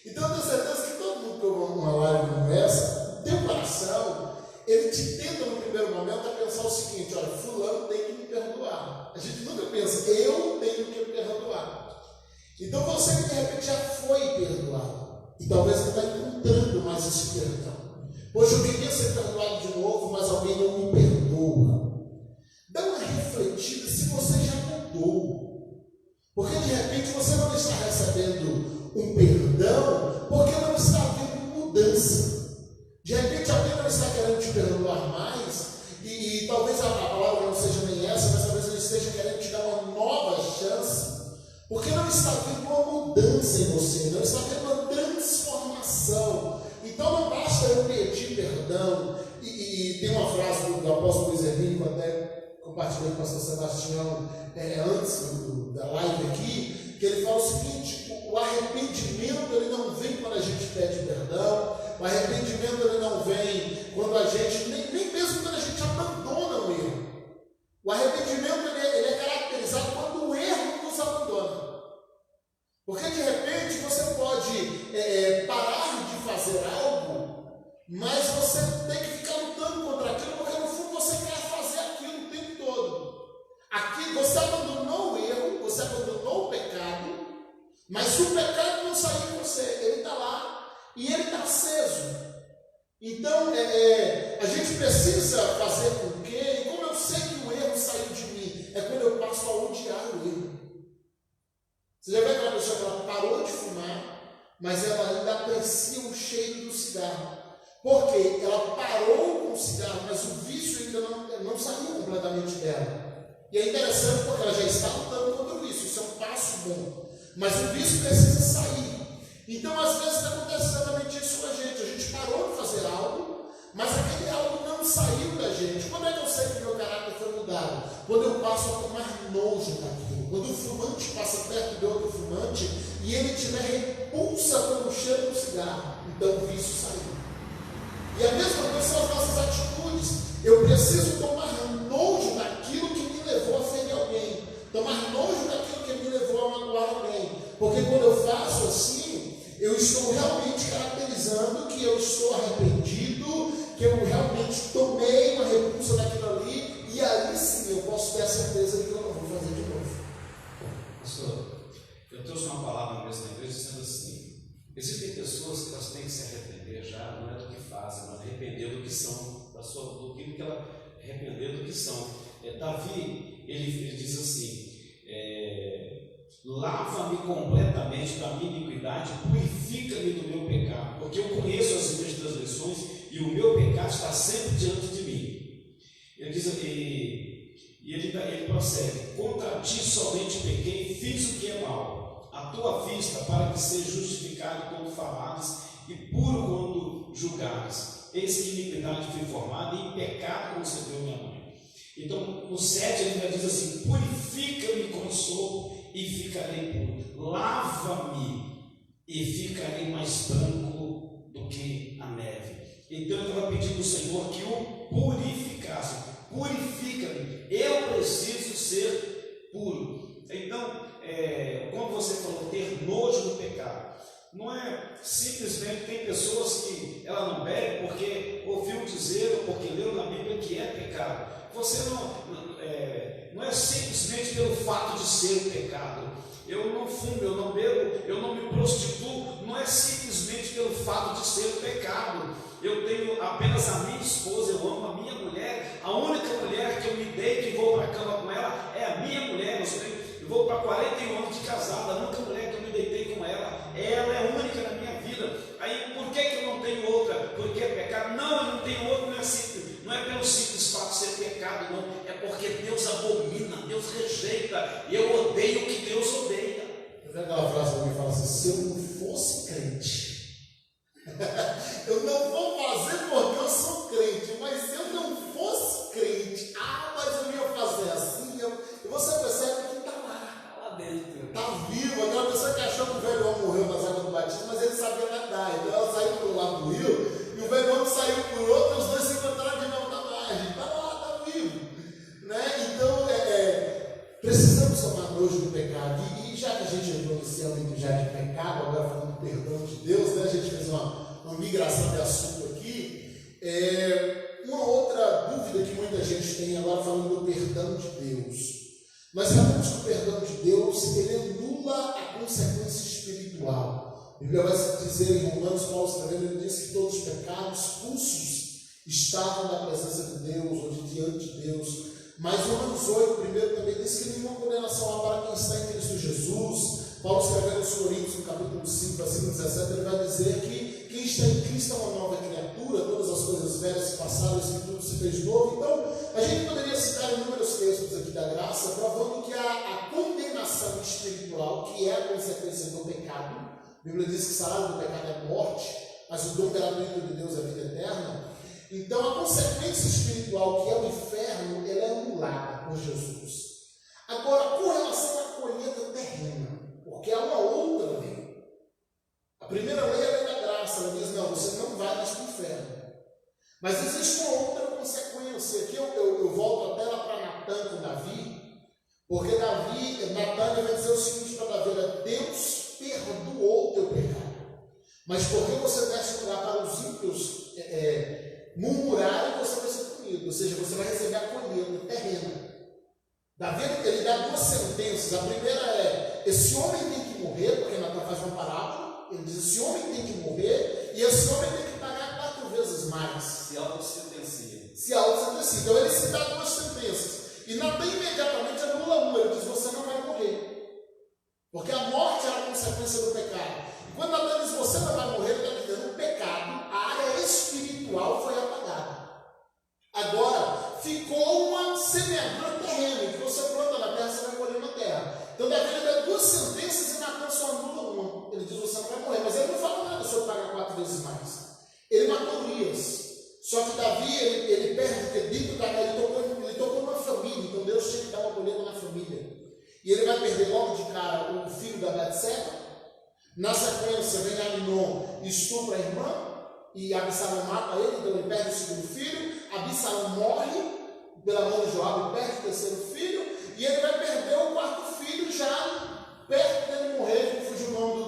Então, eu tenho certeza que todo mundo que ouve uma live como essa, o teu coração, ele te tenta no primeiro momento a pensar o seguinte: olha, fulano tem que me perdoar. A gente nunca pensa, eu tenho que me perdoar. Então você que de repente já foi perdoado e talvez não está encontrando mais esse perdão. Poxa, eu queria ser perdoado de novo, mas alguém não me perdoa. Dá uma refletida se você já mudou. Porque de repente você não está recebendo um perdão porque não está havendo mudança. De repente alguém não está querendo te perdoar mais e talvez a palavra não seja nem essa, mas talvez ele esteja querendo te dar uma nova chance. Porque não está havendo uma mudança em você, não está havendo uma transformação. Então não basta eu pedir perdão. E tem uma frase do apóstolo Luiz Hermínio, que eu até compartilhei com o pastor Sebastião antes da live aqui, que ele fala o seguinte: o arrependimento ele não vem quando a gente pede perdão, o arrependimento ele não vem quando a gente, nem mesmo quando a gente abandona o erro. O arrependimento ele é caracterizado quando o erro nos abandona. Porque de repente você pode parar de fazer algo, mas você tem que ficar lutando contra aquilo, porque no fundo você quer fazer aquilo o tempo todo. Aqui você abandonou o erro, você abandonou o pecado, mas o pecado não saiu de você, ele está lá e ele está aceso. Então a gente precisa fazer com que, e como eu sei que o erro saiu de mim, é quando eu passo a odiar o erro. Você já vê aquela pessoa que ela parou de fumar, mas ela ainda aprecia o cheiro do cigarro. Por quê? Ela parou com o cigarro, mas o vício ainda não saiu completamente dela. E é interessante porque ela já está lutando contra o vício, isso é um passo bom. Mas o vício precisa sair. Então, às vezes, acontece exatamente isso com a gente parou de fazer algo, mas aquele algo não saiu da gente. Quando é que eu sei que meu caráter foi mudado? Quando eu passo a tomar nojo daquilo. Quando o fumante passa perto de outro fumante e ele tiver repulsa pelo cheiro do cigarro, então o vício saiu. E a mesma coisa são as nossas atitudes. Eu preciso tomar nojo daquilo que me levou a ferir alguém, tomar nojo daquilo que me levou a magoar alguém, porque quando eu faço assim, eu estou realmente caracterizando que eu estou arrependido, que eu realmente tomei uma repulsa daquilo ali, e aí sim eu posso ter a certeza de que eu não vou fazer de novo. Pastor, eu trouxe uma palavra mesmo na igreja dizendo assim: existem pessoas que elas têm que se arrepender já, não é do que fazem, mas arrepender do que são, do que ela arrepender do que são. Davi, ele diz assim: lava-me completamente da minha iniquidade, purifica-me do meu pecado, porque eu conheço as minhas transgressões e o meu pecado está sempre diante de mim. Ele diz ele prossegue: contra ti somente pequei, fiz o que é mal, à tua vista, para que seja justificado quando falares e puro quando julgares. Eis que iniquidade fui formada e em pecado concebeu minha mãe. Então, no 7 ele diz assim: purifica-me com sopo e ficarei puro, lava-me e ficarei mais branco do que a neve. Então eu estava pedindo ao Senhor que o purificasse. Purifica-me, eu preciso ser puro. Então, quando você falou ter nojo do pecado, não é simplesmente, tem pessoas que ela não bebe porque ouviu dizer ou porque leu na Bíblia que é pecado. Você não é simplesmente pelo fato de ser pecado. Eu não fumo, eu não bebo, eu não me prostituo, não é simplesmente pelo fato de ser pecado. Eu tenho apenas a minha esposa, eu amo a minha mulher, a única mulher que eu me deito e vou para a cama com ela é a minha mulher. Eu vou para 41 anos de casada, a única mulher que eu me deitei com ela é única na minha vida. Aí por que eu não tenho outra? Porque é pecado? Não, eu não tenho outra, não é pelo simples fato de ser pecado, não, é porque Deus abomina, Deus rejeita, e eu odeio o que Deus odeia. Eu vi aquela frase que alguém fala assim: se eu não espiritual. A Bíblia vai dizer em Romanos, Paulo escrevendo, ele diz que todos os pecados expulsos estavam na presença de Deus, ou diante de Deus. Mas Romanos 8, primeiro, também diz que nenhuma condenação há para quem está em Cristo Jesus. Paulo escrevendo aos Coríntios, no capítulo 5, versículo 17, ele vai dizer que quem está em Cristo é uma nova criatura, todas as coisas velhas se passaram, e tudo se fez novo. Então, a gente poderia citar inúmeros textos aqui da graça, provando que a condenação espiritual, que é a consequência do pecado, a Bíblia diz que o salário do pecado é morte, mas o dom gratuito de Deus é a vida eterna. Então, a consequência espiritual, que é o inferno, ela é anulada por Jesus. Agora, com relação à colheita terrena, porque há uma outra lei. A primeira lei é a lei da graça, ela diz, não, você não vai mais para o inferno. Mas existe uma outra consequência. Aqui eu volto até lá para Natan com Davi, porque Natan vai dizer o seguinte para Davi: Deus perdoou o teu pecado, mas porque você desse lugar para os ímpios murmurarem, você vai ser punido, ou seja, você vai receber a colheita terrena. Davi, ele dá duas sentenças. A primeira é: esse homem tem que morrer, porque Natan faz uma parábola, ele diz: esse homem tem que morrer, e esse homem tem que pagar 4 vezes mais. Se auto-sentencia. Se auto-sentencia. Então ele se dá duas sentenças. E Natan imediatamente anula uma, ele diz: você não vai morrer, porque a morte é a consequência do pecado. E quando Natan diz: você não vai morrer, ele está dizendo: o pecado, a área espiritual foi apagada. Agora, ficou uma semeadura terrena, que você planta na terra, você vai colher na terra. Então Davi dá duas sentenças e Natan só anula uma. Ele diz: você não vai morrer, mas ele não fala nada sobre pagar 4 vezes mais. Ele matou Urias. Só que Davi, ele perde, porque dentro da terra ele tocou numa família, então Deus tinha que dar uma colheita na família. E ele vai perder logo de cara o filho da Betseba. Na sequência vem Aminon e estupra a irmã, e Absalão mata ele, então ele perde o segundo filho. Absalão morre pela mão de Joabe, perde o terceiro filho, e ele vai perder o 4º filho já perto dele morrer. Me fugiu o nome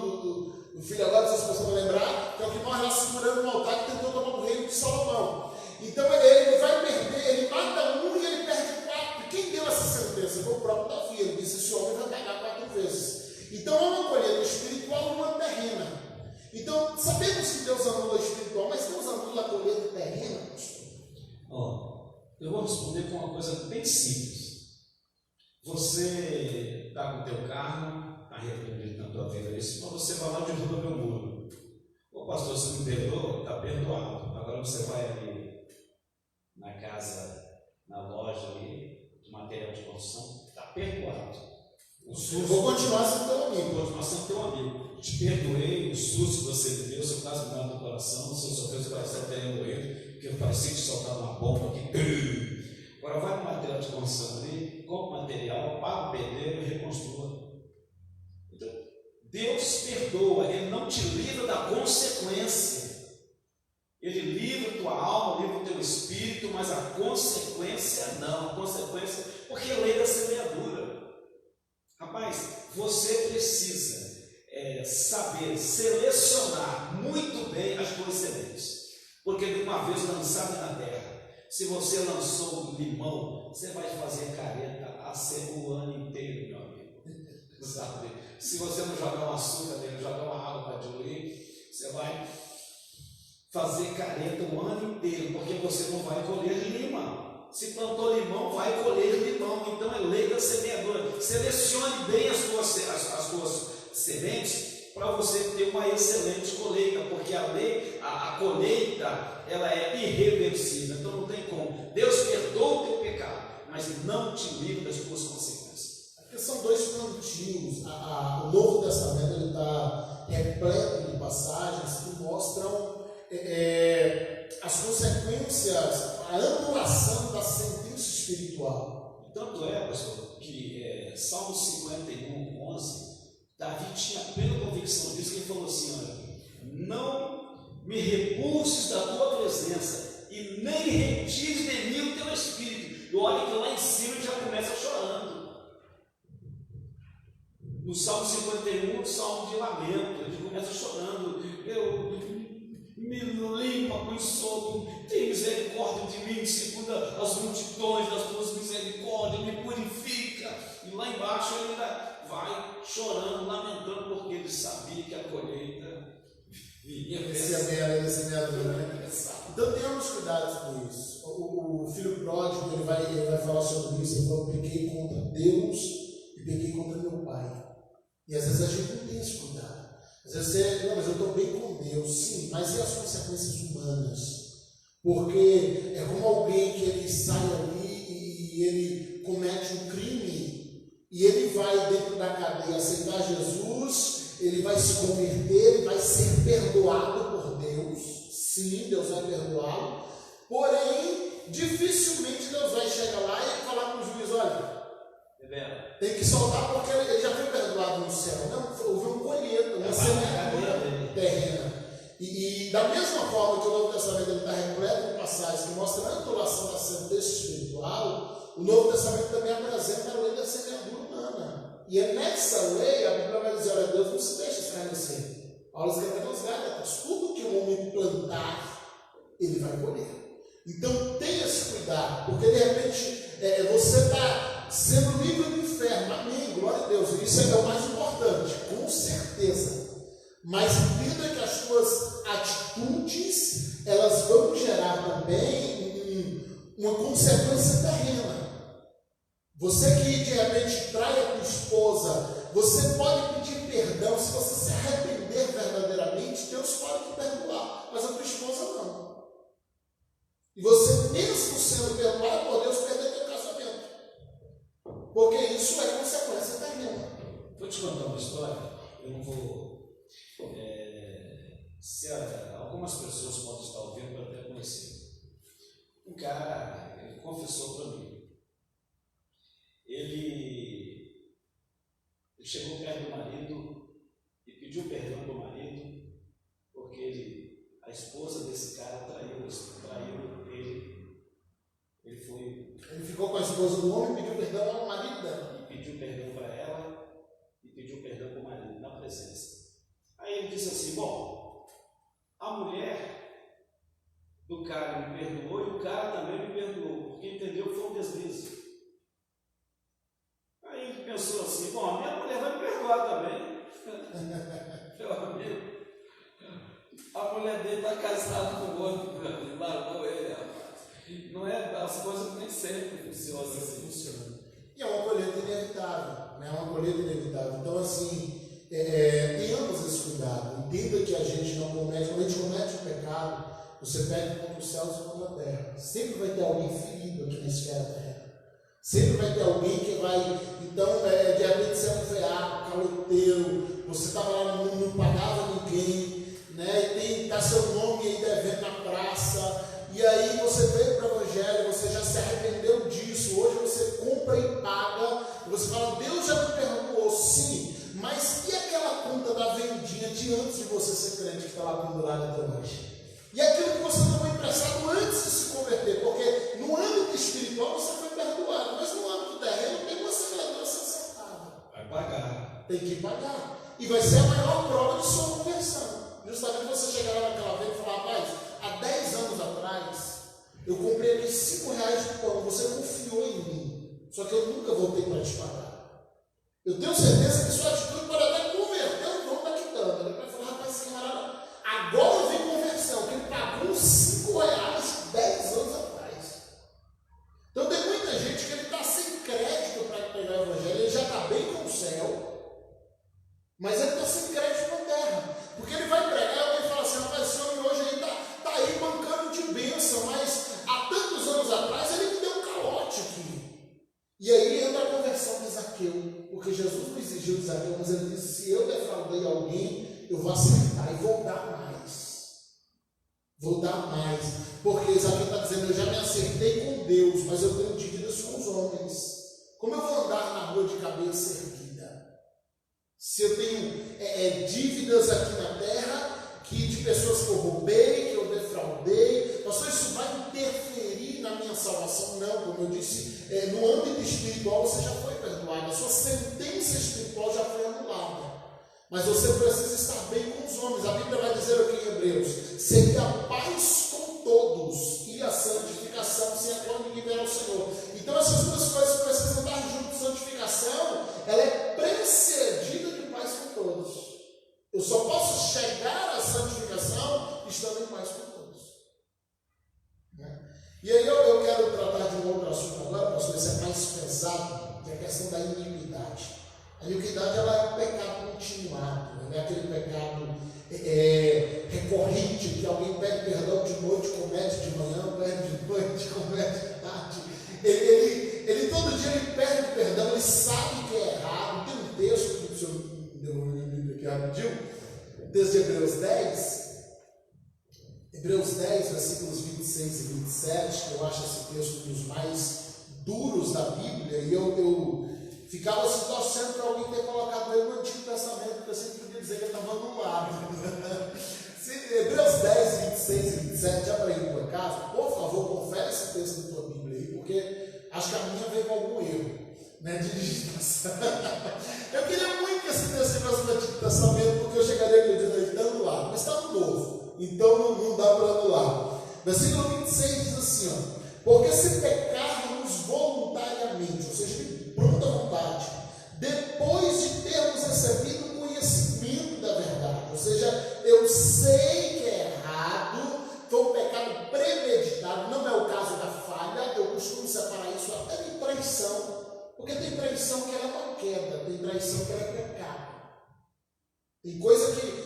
do filho agora, se vocês vão lembrar, que é o que morre lá segurando um altar que tentou tomar o reino de Salomão. Então ele vai perder, ele mata um e ele perde 4. Quem deu essa sentença? Foi o próprio Davi. Ele disse: esse homem vai pagar 4 vezes. Então é uma colheita espiritual e uma terrena. Então sabemos que Deus anula o espiritual, mas Deus anula a colheita terrena, pastor? Eu vou responder com uma coisa bem simples. Você está com o teu carro, está arrependido na tua vida, isso, mas você vai lá e derruba meu muro. Ô pastor, você me perdoa? Está perdoado. Agora você vai ali na casa, na loja ali, de material de construção, está perdoado. Vou continuar sendo teu amigo. Vou continuar sendo teu amigo. Te perdoei o susto que você me deu, seu caso me dá no coração, seu sorriso coração teria morrido, porque eu parecia que soltava uma bomba aqui. Agora vai no material de construção ali, compra material, paga o pedreiro e reconstrua. Então, Deus perdoa, Ele não te livra da consequência. Ele livra tua alma, livra o teu espírito, mas a consequência não. A consequência, porque é lei da semeadura. Rapaz, você precisa saber selecionar muito bem as tuas sementes, porque de uma vez lançada na terra, se você lançou limão, você vai fazer careta o ano inteiro, meu amigo. Sabe? Se você não jogar um açúcar nele, jogar uma água para diluir, você vai fazer careta o ano inteiro, porque você não vai colher limão. Se plantou limão, vai colher limão. Então é lei da semeadura. Selecione bem as tuas sementes para você ter uma excelente colheita, porque a colheita, ela é irreversível. Então não tem como. Deus perdoa o teu pecado, mas não te livra das tuas consequências. Porque são 2 plantios. O Novo Testamento ele está repleto de passagens que mostram as consequências, a anulação da sentença espiritual. Tanto é, pastor, que Salmo 51, 11, Davi tinha plena convicção disso, que ele falou assim: olha, não me repulses da tua presença e nem retires de mim o teu espírito. E olha que lá em cima ele já começa chorando. No Salmo 51, o Salmo de lamento, ele começa chorando: me limpa com soco, tem misericórdia de mim, segundo as multidões das tuas misericórdias, me purifica. E lá embaixo ele ainda vai chorando, lamentando, porque ele sabia que a Esse é bem, esse é meadura, né? Então tenhamos cuidado com isso. O filho pródigo, ele vai falar sobre isso. Ele falou: pequei contra Deus e pequei contra meu pai. E às vezes a gente não tem esse cuidado. Às vezes você, não, mas eu estou bem com Deus. Sim, mas e as consequências humanas? Porque é como alguém que ele sai ali e ele comete um crime e ele vai dentro da cadeia aceitar Jesus, ele vai se converter, ele vai ser perdoado por Deus. Sim, Deus vai perdoá-lo. Porém, dificilmente Deus vai chegar lá e falar para o juiz: olha, tem que soltar porque ele já foi perdoado no céu. Não, houve uma colheita, uma semeadura terrena. E da mesma forma que o Novo Testamento está repleto de passagens que mostram a anulação da sentença espiritual, o Novo Testamento também apresenta a lei da semeadura humana. E é nessa lei, a Bíblia vai dizer: olha, Deus não se deixa escarnecer. Paulo escreveu aos Gálatas: tudo que o homem plantar, ele vai colher. Então tenha esse cuidado, porque de repente você está sendo livre do inferno. Amém, glória a Deus. Isso é o mais importante, com certeza. Mas entenda que as suas atitudes, elas vão gerar também uma consequência terrena. Você que de repente trai a tua esposa, você pode pedir perdão. Se você se arrepender verdadeiramente, Deus pode te perdoar, mas a tua esposa não. E você, mesmo sendo perdoado por Deus, perder teu casamento, porque isso é consequência terrena. Vou te contar uma história. Eu não vou... algumas pessoas podem estar ouvindo para até conhecer. Um cara, ele confessou para mim. Ele chegou perto do marido e pediu perdão para o marido, porque a esposa desse cara traiu ele. Ele ficou com a esposa do homem e pediu perdão ao marido dela. E pediu perdão para ela e pediu perdão para o marido, na presença. Aí ele disse assim: bom, a mulher do cara me perdoou e o cara também me perdoou, porque entendeu que foi um deslize. Aí ele pensou assim: bom, a minha mulher vai me perdoar também. Meu amigo, a mulher dele está casada com o outro, meu amigo, largou ele, rapaz. Não é, as coisas nem sempre funcionam assim. E é uma colheita inevitável, né? É uma colheita inevitável. Então, assim, tenhamos esse cuidado. Entenda que a gente não comete, quando a gente comete um pecado, você perde contra os céus e contra a terra. Sempre vai ter alguém ferido aqui na esfera terrena. Sempre vai ter alguém que vai, então, de repente você é um veaco, caloteiro, você estava lá, não pagava ninguém, né? E está seu nome aí devendo na praça, e aí você veio para o Evangelho, você já se arrependeu disso, hoje você compra e paga, e você fala: Deus já me perdoou, sim, mas e aquela conta da vendinha de antes de você ser crente que está lá pendurada até hoje? E aquilo que você tomou emprestado antes de se converter, porque no âmbito espiritual você foi perdoado, mas no âmbito terreno tem uma semeadura acertada. Vai pagar. Tem que pagar. E vai ser a maior prova de sua conversão. Justamente você chegar lá naquela vez e falar: rapaz, há 10 anos atrás, eu comprei aqui R$5 de pão, você confiou em mim, só que eu nunca voltei para te pagar. Eu tenho certeza que sua atitude pode até converter o dono da quitanda. Ele vai falar: rapaz, esse camarada, agora vem conversão, que ele pagou R$5 10 anos atrás. Então tem muita gente que ele está sem crédito para pegar o Evangelho, ele já está bem com o céu, mas ele está sem crédito na terra, porque ele vai pregar e alguém fala assim: rapaz, esse homem hoje ele está aí bancando de bênção, mas há tantos anos atrás ele me deu um calote aqui. E aí entra a conversão de Zaqueu, porque Jesus não exigiu de Zaqueu, mas ele disse: se eu defraudei alguém, eu vou acertar e vou dar mais. Vou dar mais, porque Zaqueu está dizendo: eu já me acertei com Deus, mas eu tenho dívidas com os homens. Como eu vou andar na rua de cabeça erguida? Se eu tenho dívidas aqui na terra, de pessoas que eu roubei, que eu defraudei, pastor, isso vai interferir na minha salvação? Não, como eu disse, no âmbito espiritual você já foi perdoado, a sua sentença espiritual já foi anulada. Mas você precisa estar bem com os homens. A Bíblia vai dizer aqui em Hebreus: seja a paz com todos e a santificação, sem a qual ninguém verá o Senhor. Então essas duas coisas precisam estar juntas. Santificação, ela é precedida de paz com todos. Eu só posso chegar à santificação estando em paz com todos. Né? E aí eu quero tratar de um outro assunto agora, pastor, esse é mais pesado, que é a questão da iniquidade. A iniquidade, ela é um pecado continuado, não é aquele pecado recorrente, que alguém pede perdão de noite, comete de manhã, pede de noite, comete de tarde. Ele todo dia ele pede perdão, ele sabe que é errado. Tem um texto que o senhor deu uma Bíblia aqui rapidinho, texto de Hebreus 10, versículos 26 e 27, que eu acho esse texto um dos mais duros da Bíblia, e eu ficava se torcendo para alguém ter colocado ele no Antigo Testamento, porque eu sempre podia dizer que ele estava anulado. Hebreus 10, 26 e 27, abra aí por acaso, por favor, confere esse texto na tua Bíblia aí, porque acho que a minha veio com algum erro, né, de digitação. Eu queria muito que esse texto estivesse no Antigo Testamento, porque eu chegaria aqui dizendo, ele está anulado, mas está no Novo, então não dá para anular. Versículo 26 diz assim, ó, porque se pecarmos voluntariamente, ou seja, de pronta vontade, depois de termos recebido o conhecimento da verdade, ou seja, eu sei que é errado, foi um pecado premeditado, não é o caso da falha, eu costumo separar isso até de traição, porque tem traição que ela é uma queda, tem traição que ela é pecado. Tem coisa que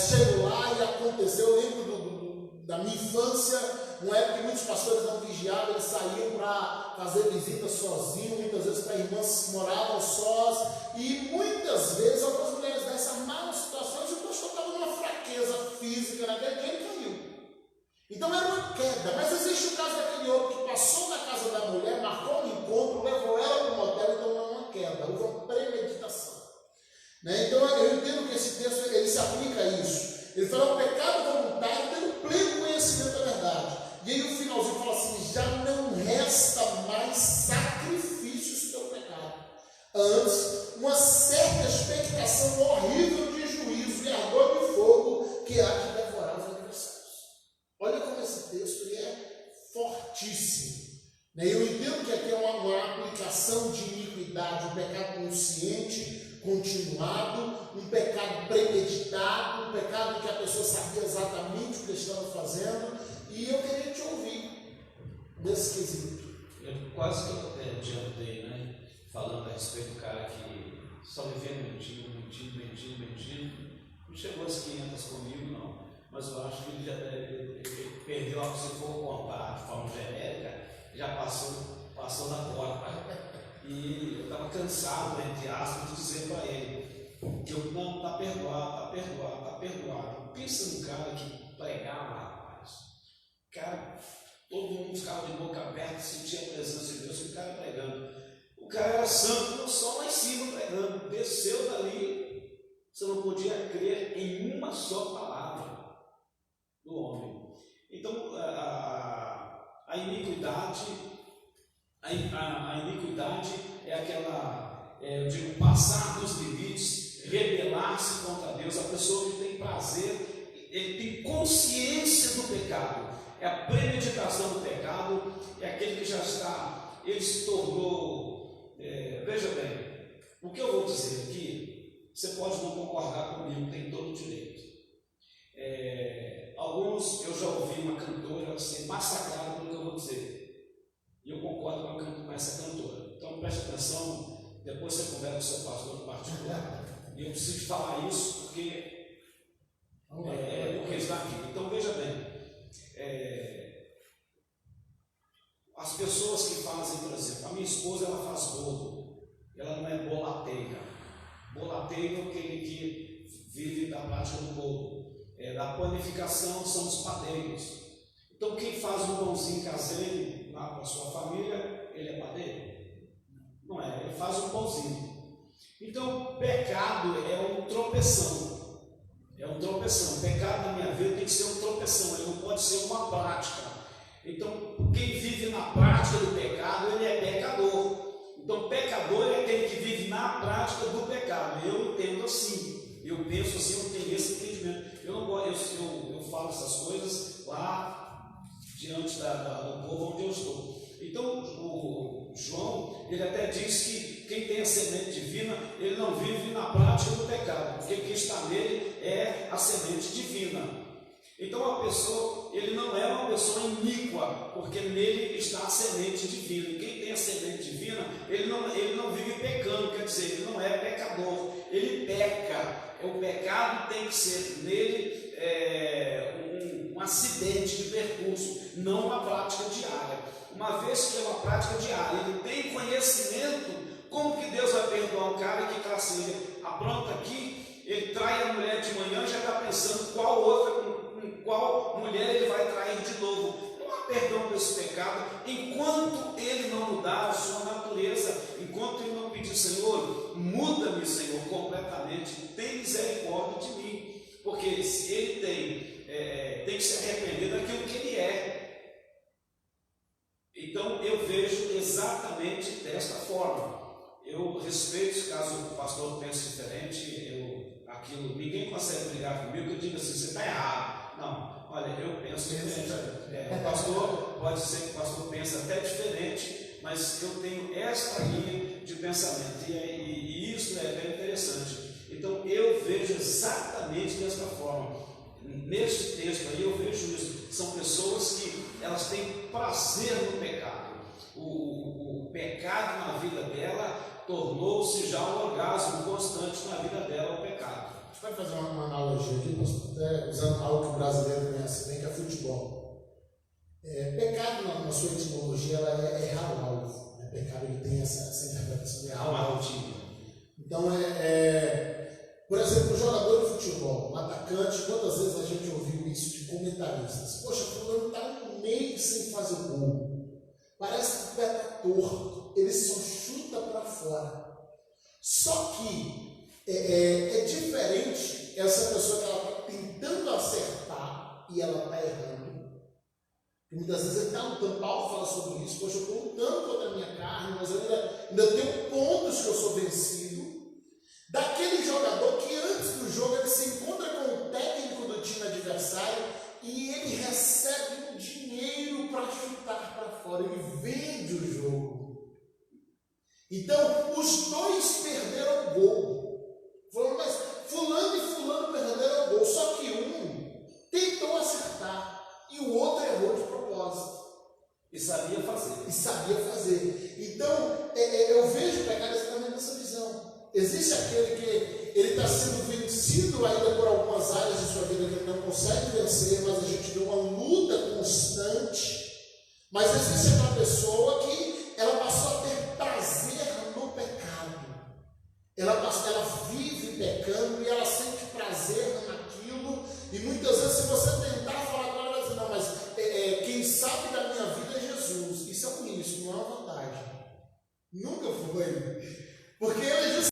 chegou lá e aconteceu. Eu lembro da minha infância, uma época que muitos pastores não vigiavam, eles saíam para fazer visitas sozinhos, muitas vezes para irmãs que moravam sós, e muitas vezes algumas mulheres dessas malas situações, o pastor estava numa fraqueza física naquele dia e caiu. Então era uma queda, mas existe o caso daquele outro que passou na casa da mulher, marcou um encontro, levou ela para um motel, então não é uma queda, houve uma premeditação. Né? Então eu entendo que esse texto ele se aplica a isso. Ele fala um pecado voluntário tendo pleno conhecimento da verdade. E aí o finalzinho fala assim, já não resta mais sacrifícios pelo pecado. Antes, uma certa expectação horrível de juízo e ardor de fogo que há de devorar os adversários. Olha como esse texto ele é fortíssimo. Eu entendo que aqui é uma aplicação de iniquidade, um pecado consciente, continuado, um pecado premeditado, um pecado em que a pessoa sabia exatamente o que estava fazendo, e eu queria te ouvir nesse quesito. Eu quase que eu adiantei, né? Falando a respeito do cara que só vivia mentindo. Não chegou às 500 comigo, não. Mas eu acho que ele perdeu, se for contar de forma genérica, já passou da porta. E eu estava cansado, entre aspas, de dizer para ele que eu não, está perdoado. Pensa num cara que pregava, rapaz. Cara, todo mundo ficava de boca aberta, sentia a presença de Deus, o cara pregando. O cara era santo, não só lá em cima pregando, desceu dali, você não podia crer em uma só palavra do homem. Então, a iniquidade é aquela, eu digo, passar dos limites, rebelar-se contra Deus. A pessoa que tem prazer, ele tem consciência do pecado, é a premeditação do pecado, é aquele que já está, ele se tornou, veja bem, o que eu vou dizer aqui, você pode não concordar comigo, tem todo o direito. Alguns, eu já ouvi uma cantora ser massacrada pelo que eu vou dizer. E eu concordo com essa cantora. Então preste atenção, depois você conversa com o seu pastor no particular. E eu preciso falar isso porque está aqui. Então veja bem, as pessoas que fazem, por exemplo, a minha esposa ela faz bolo, ela não é bolateira. Bolateiro é aquele que vive da prática do bolo. Da panificação são os padeiros. Então quem faz um pãozinho caseiro lá para a sua família, ele é padeiro? Não é, ele faz um pãozinho. Então pecado é um tropeção. Pecado na minha vida tem que ser um tropeção, ele não pode ser uma prática. Então quem vive na prática do pecado, ele é pecador. Então pecador é aquele que vive na prática do pecado. Eu entendo assim, eu penso assim, eu tenho esse entendimento. Eu falo essas coisas lá diante do povo onde eu estou. Então o João, ele até diz que quem tem a semente divina, ele não vive na prática do pecado, porque quem está nele é a semente divina. Então a pessoa, ele não é uma pessoa iníqua, porque nele está a semente divina. E quem tem a semente divina, ele não vive pecando, quer dizer, ele não é pecador, ele peca. O pecado tem que ser nele um acidente de percurso, não uma prática diária. Uma vez que é uma prática diária, ele tem conhecimento como que Deus vai perdoar um cara que classe ele apronta aqui, ele trai a mulher de manhã, já está pensando qual mulher ele vai trair de novo. Não há perdão por esse pecado enquanto ele não mudar a sua natureza, enquanto ele não pedir, Senhor, muda-me, Senhor, completamente, tem misericórdia de mim, porque se ele tem que se arrepender daquilo que ele é. Então eu vejo exatamente desta forma. Eu respeito, caso o pastor pense diferente, ninguém consegue brigar comigo, eu digo assim, você está errado. Não, olha, eu penso diferente. O pastor, pode ser que o pastor pense até diferente, mas eu tenho esta linha de pensamento, e isso é bem interessante. Então eu vejo exatamente desta forma. Neste texto aí eu vejo isso. São pessoas que elas têm prazer no pecado. O pecado na vida dela tornou-se já um orgasmo constante na vida dela, o pecado. A gente vai fazer uma analogia aqui, usando algo que o brasileiro conhece bem, que é futebol. Pecado, na sua etimologia, ela é errar o alvo. Pecado, ele tem essa interpretação de errar o alvo. Então, por exemplo, o jogador de futebol, um atacante, quantas vezes a gente ouviu isso de comentaristas? Poxa, o fulano está no meio sem fazer o gol. Parece que o pé está torto, ele só chuta para fora. Só que é diferente essa pessoa que ela está tentando acertar e ela está errando. E muitas vezes ele está lutando, Paulo fala sobre isso, poxa, eu estou lutando contra a minha carne, mas eu ainda tenho pontos que eu sou vencido. Daquele jogador que antes do jogo ele se encontra com o técnico do time adversário e ele recebe um dinheiro para chutar para fora, ele vende o jogo. Então, os dois perderam o gol. Falou, mas fulano e fulano perderam o gol, só que um tentou acertar e o outro errou de propósito. E sabia fazer. Então, eu vejo o pecado exatamente nessa visão. Existe aquele que ele está sendo vencido ainda por algumas áreas de sua vida que ele não consegue vencer, mas a gente vê uma luta constante. Mas existe aquela pessoa que ela passou a ter prazer no pecado. Ela vive pecando e ela sente prazer naquilo. E muitas vezes, se você tentar falar com ela, ela vai dizer, não, mas quem sabe da minha vida é Jesus. Isso é ruim, isso não é uma vantagem. Nunca foi. Porque ele é Jesus.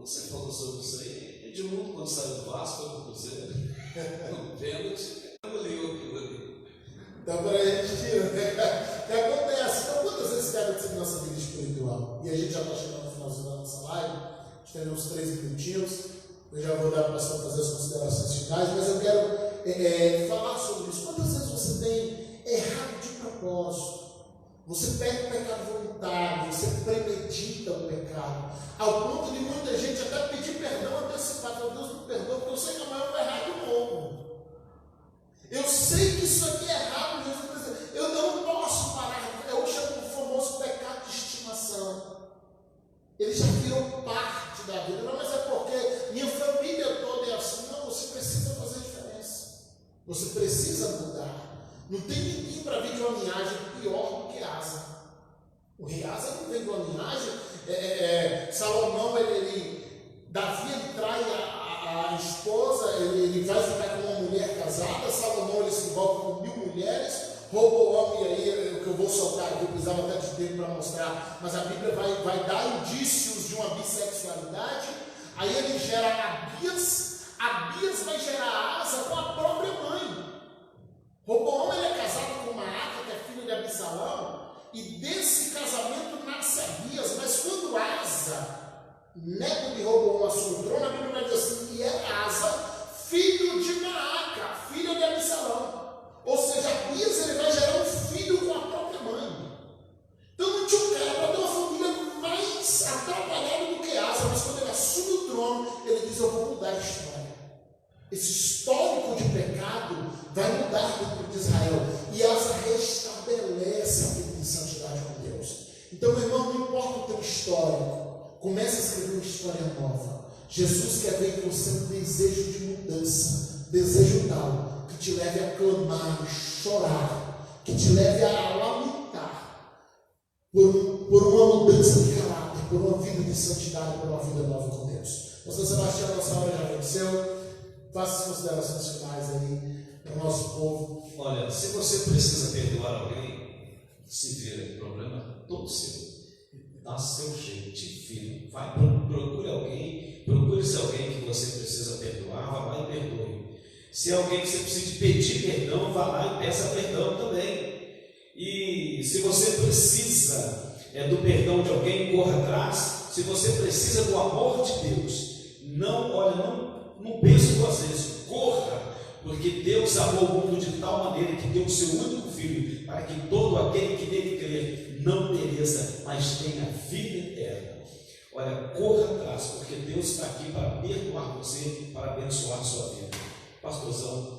Você falou sobre isso aí, Edmundo, quando saiu do Vasco, foi pro Cruzeiro, no pênalti, engoliu aquilo ali. Então, para a gente tira, né? O que acontece? Então, quantas vezes quer acontecer na nossa vida espiritual? E a gente já está chegando no finalzinho da nossa live, a gente tem uns 3 minutinhos, eu já vou dar para o pastor fazer as considerações finais, mas eu quero falar sobre isso. Quantas vezes você tem errado de propósito? Você pega o pecado voluntário, você premedita o pecado, ao ponto de muita gente até pedir perdão antecipado. Deus me perdoa, porque eu sei que amanhã eu vou errar de novo. Eu sei que isso aqui é errado, Jesus. Eu não posso parar. Eu chamo o famoso pecado de estimação. Ele já virou parte da vida. Não, mas é porque minha família toda é assim. Não, você precisa fazer diferença. Você precisa mudar. Não tem ninguém para vir de uma linhagem pior do que Asa. O rei Asa não vem de uma linhagem. Salomão, Davi ele trai a esposa, ele vai ficar com uma mulher casada. Salomão ele se envolve com 1000 mulheres. Roboão, e aí o que eu vou soltar aqui, eu precisava até de tempo para mostrar, mas a Bíblia vai dar indícios de uma bissexualidade. Aí ele gera Abias vai gerar Asa com a própria mãe. Roboão ele é casado com Maaca, que é filho de Absalão, e desse casamento nasce Abias. Mas quando Asa, neto de Roboão, assume o trono, a Bíblia vai dizer assim, e é Asa, filho de Maaca, filho de Absalão. Ou seja, Abias ele vai gerar um filho com a própria mãe. Então não tinha um cara para ter uma família mais atrapalhada do que Asa, mas quando ele assume o trono, ele diz, eu vou mudar a história. Esse histórico de pecado vai mudar dentro de Israel. E Asa restabelece a vida de santidade com Deus. Então, meu irmão, não importa o teu histórico, comece a escrever uma história nova. Jesus quer ver em você um desejo de mudança, desejo tal, que te leve a clamar, chorar, que te leve a lamentar por uma mudança de caráter, por uma vida de santidade, por uma vida nova com Deus. Pastor Sebastião, nossa hora já venceu. Faça as considerações finais aí para o nosso povo. Olha, se você precisa perdoar alguém, se vira problema todo seu. Dá seu jeito, te vira. Vai, procure alguém, procure-se alguém que você precisa perdoar, vá lá e perdoe. Se é alguém que você precisa pedir perdão, vá lá e peça perdão também. E se você precisa do perdão de alguém, corra atrás. Se você precisa do amor de Deus, não pense duas vezes, corra, porque Deus amou o mundo de tal maneira que deu o seu único filho, para que todo aquele que nele crer não pereça, mas tenha vida eterna. Olha, corra atrás, porque Deus está aqui para perdoar você, para abençoar a sua vida. Pastorzão,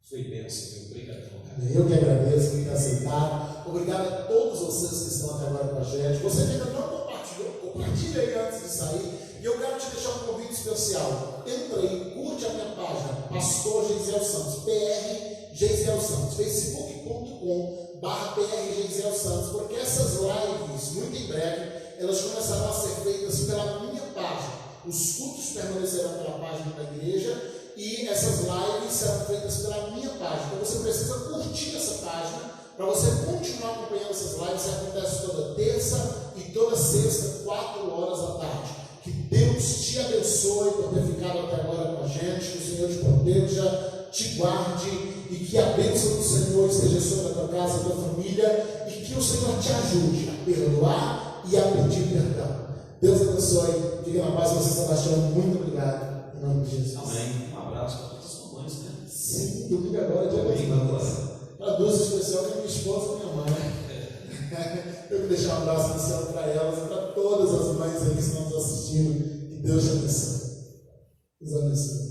foi bênção, meu. Obrigadão. Eu que agradeço por ter aceitado. Obrigado a todos vocês que estão até agora com a gente. Você que ainda não compartilhou, compartilha aí antes de sair. E eu quero te deixar um convite especial. Entra aí, curte a minha página, Pastor Geisiel Santos, PR Geisiel Santos, facebook.com/PR Geisiel Santos, porque essas lives, muito em breve, elas começarão a ser feitas pela minha página. Os cultos permanecerão pela página da igreja e essas lives serão feitas pela minha página. Então você precisa curtir essa página para você continuar acompanhando essas lives que acontecem toda terça e toda sexta, 4 horas da tarde. Que Deus te abençoe por ter ficado até agora com a gente, que o Senhor te proteja, te guarde e que a bênção do Senhor esteja sobre a tua casa, a tua família e que o Senhor te ajude a perdoar e a pedir perdão. Deus abençoe, fique na paz, você Sebastião, muito obrigado, em nome de Jesus. Amém. Um abraço para todas as mamães, né? Sim, domingo agora, dia 2 para duas especial, que é minha esposa e minha mãe. Eu vou deixar um abraço especial para elas e para todas as mães aí que estão nos assistindo. Que Deus te abençoe. Deus abençoe.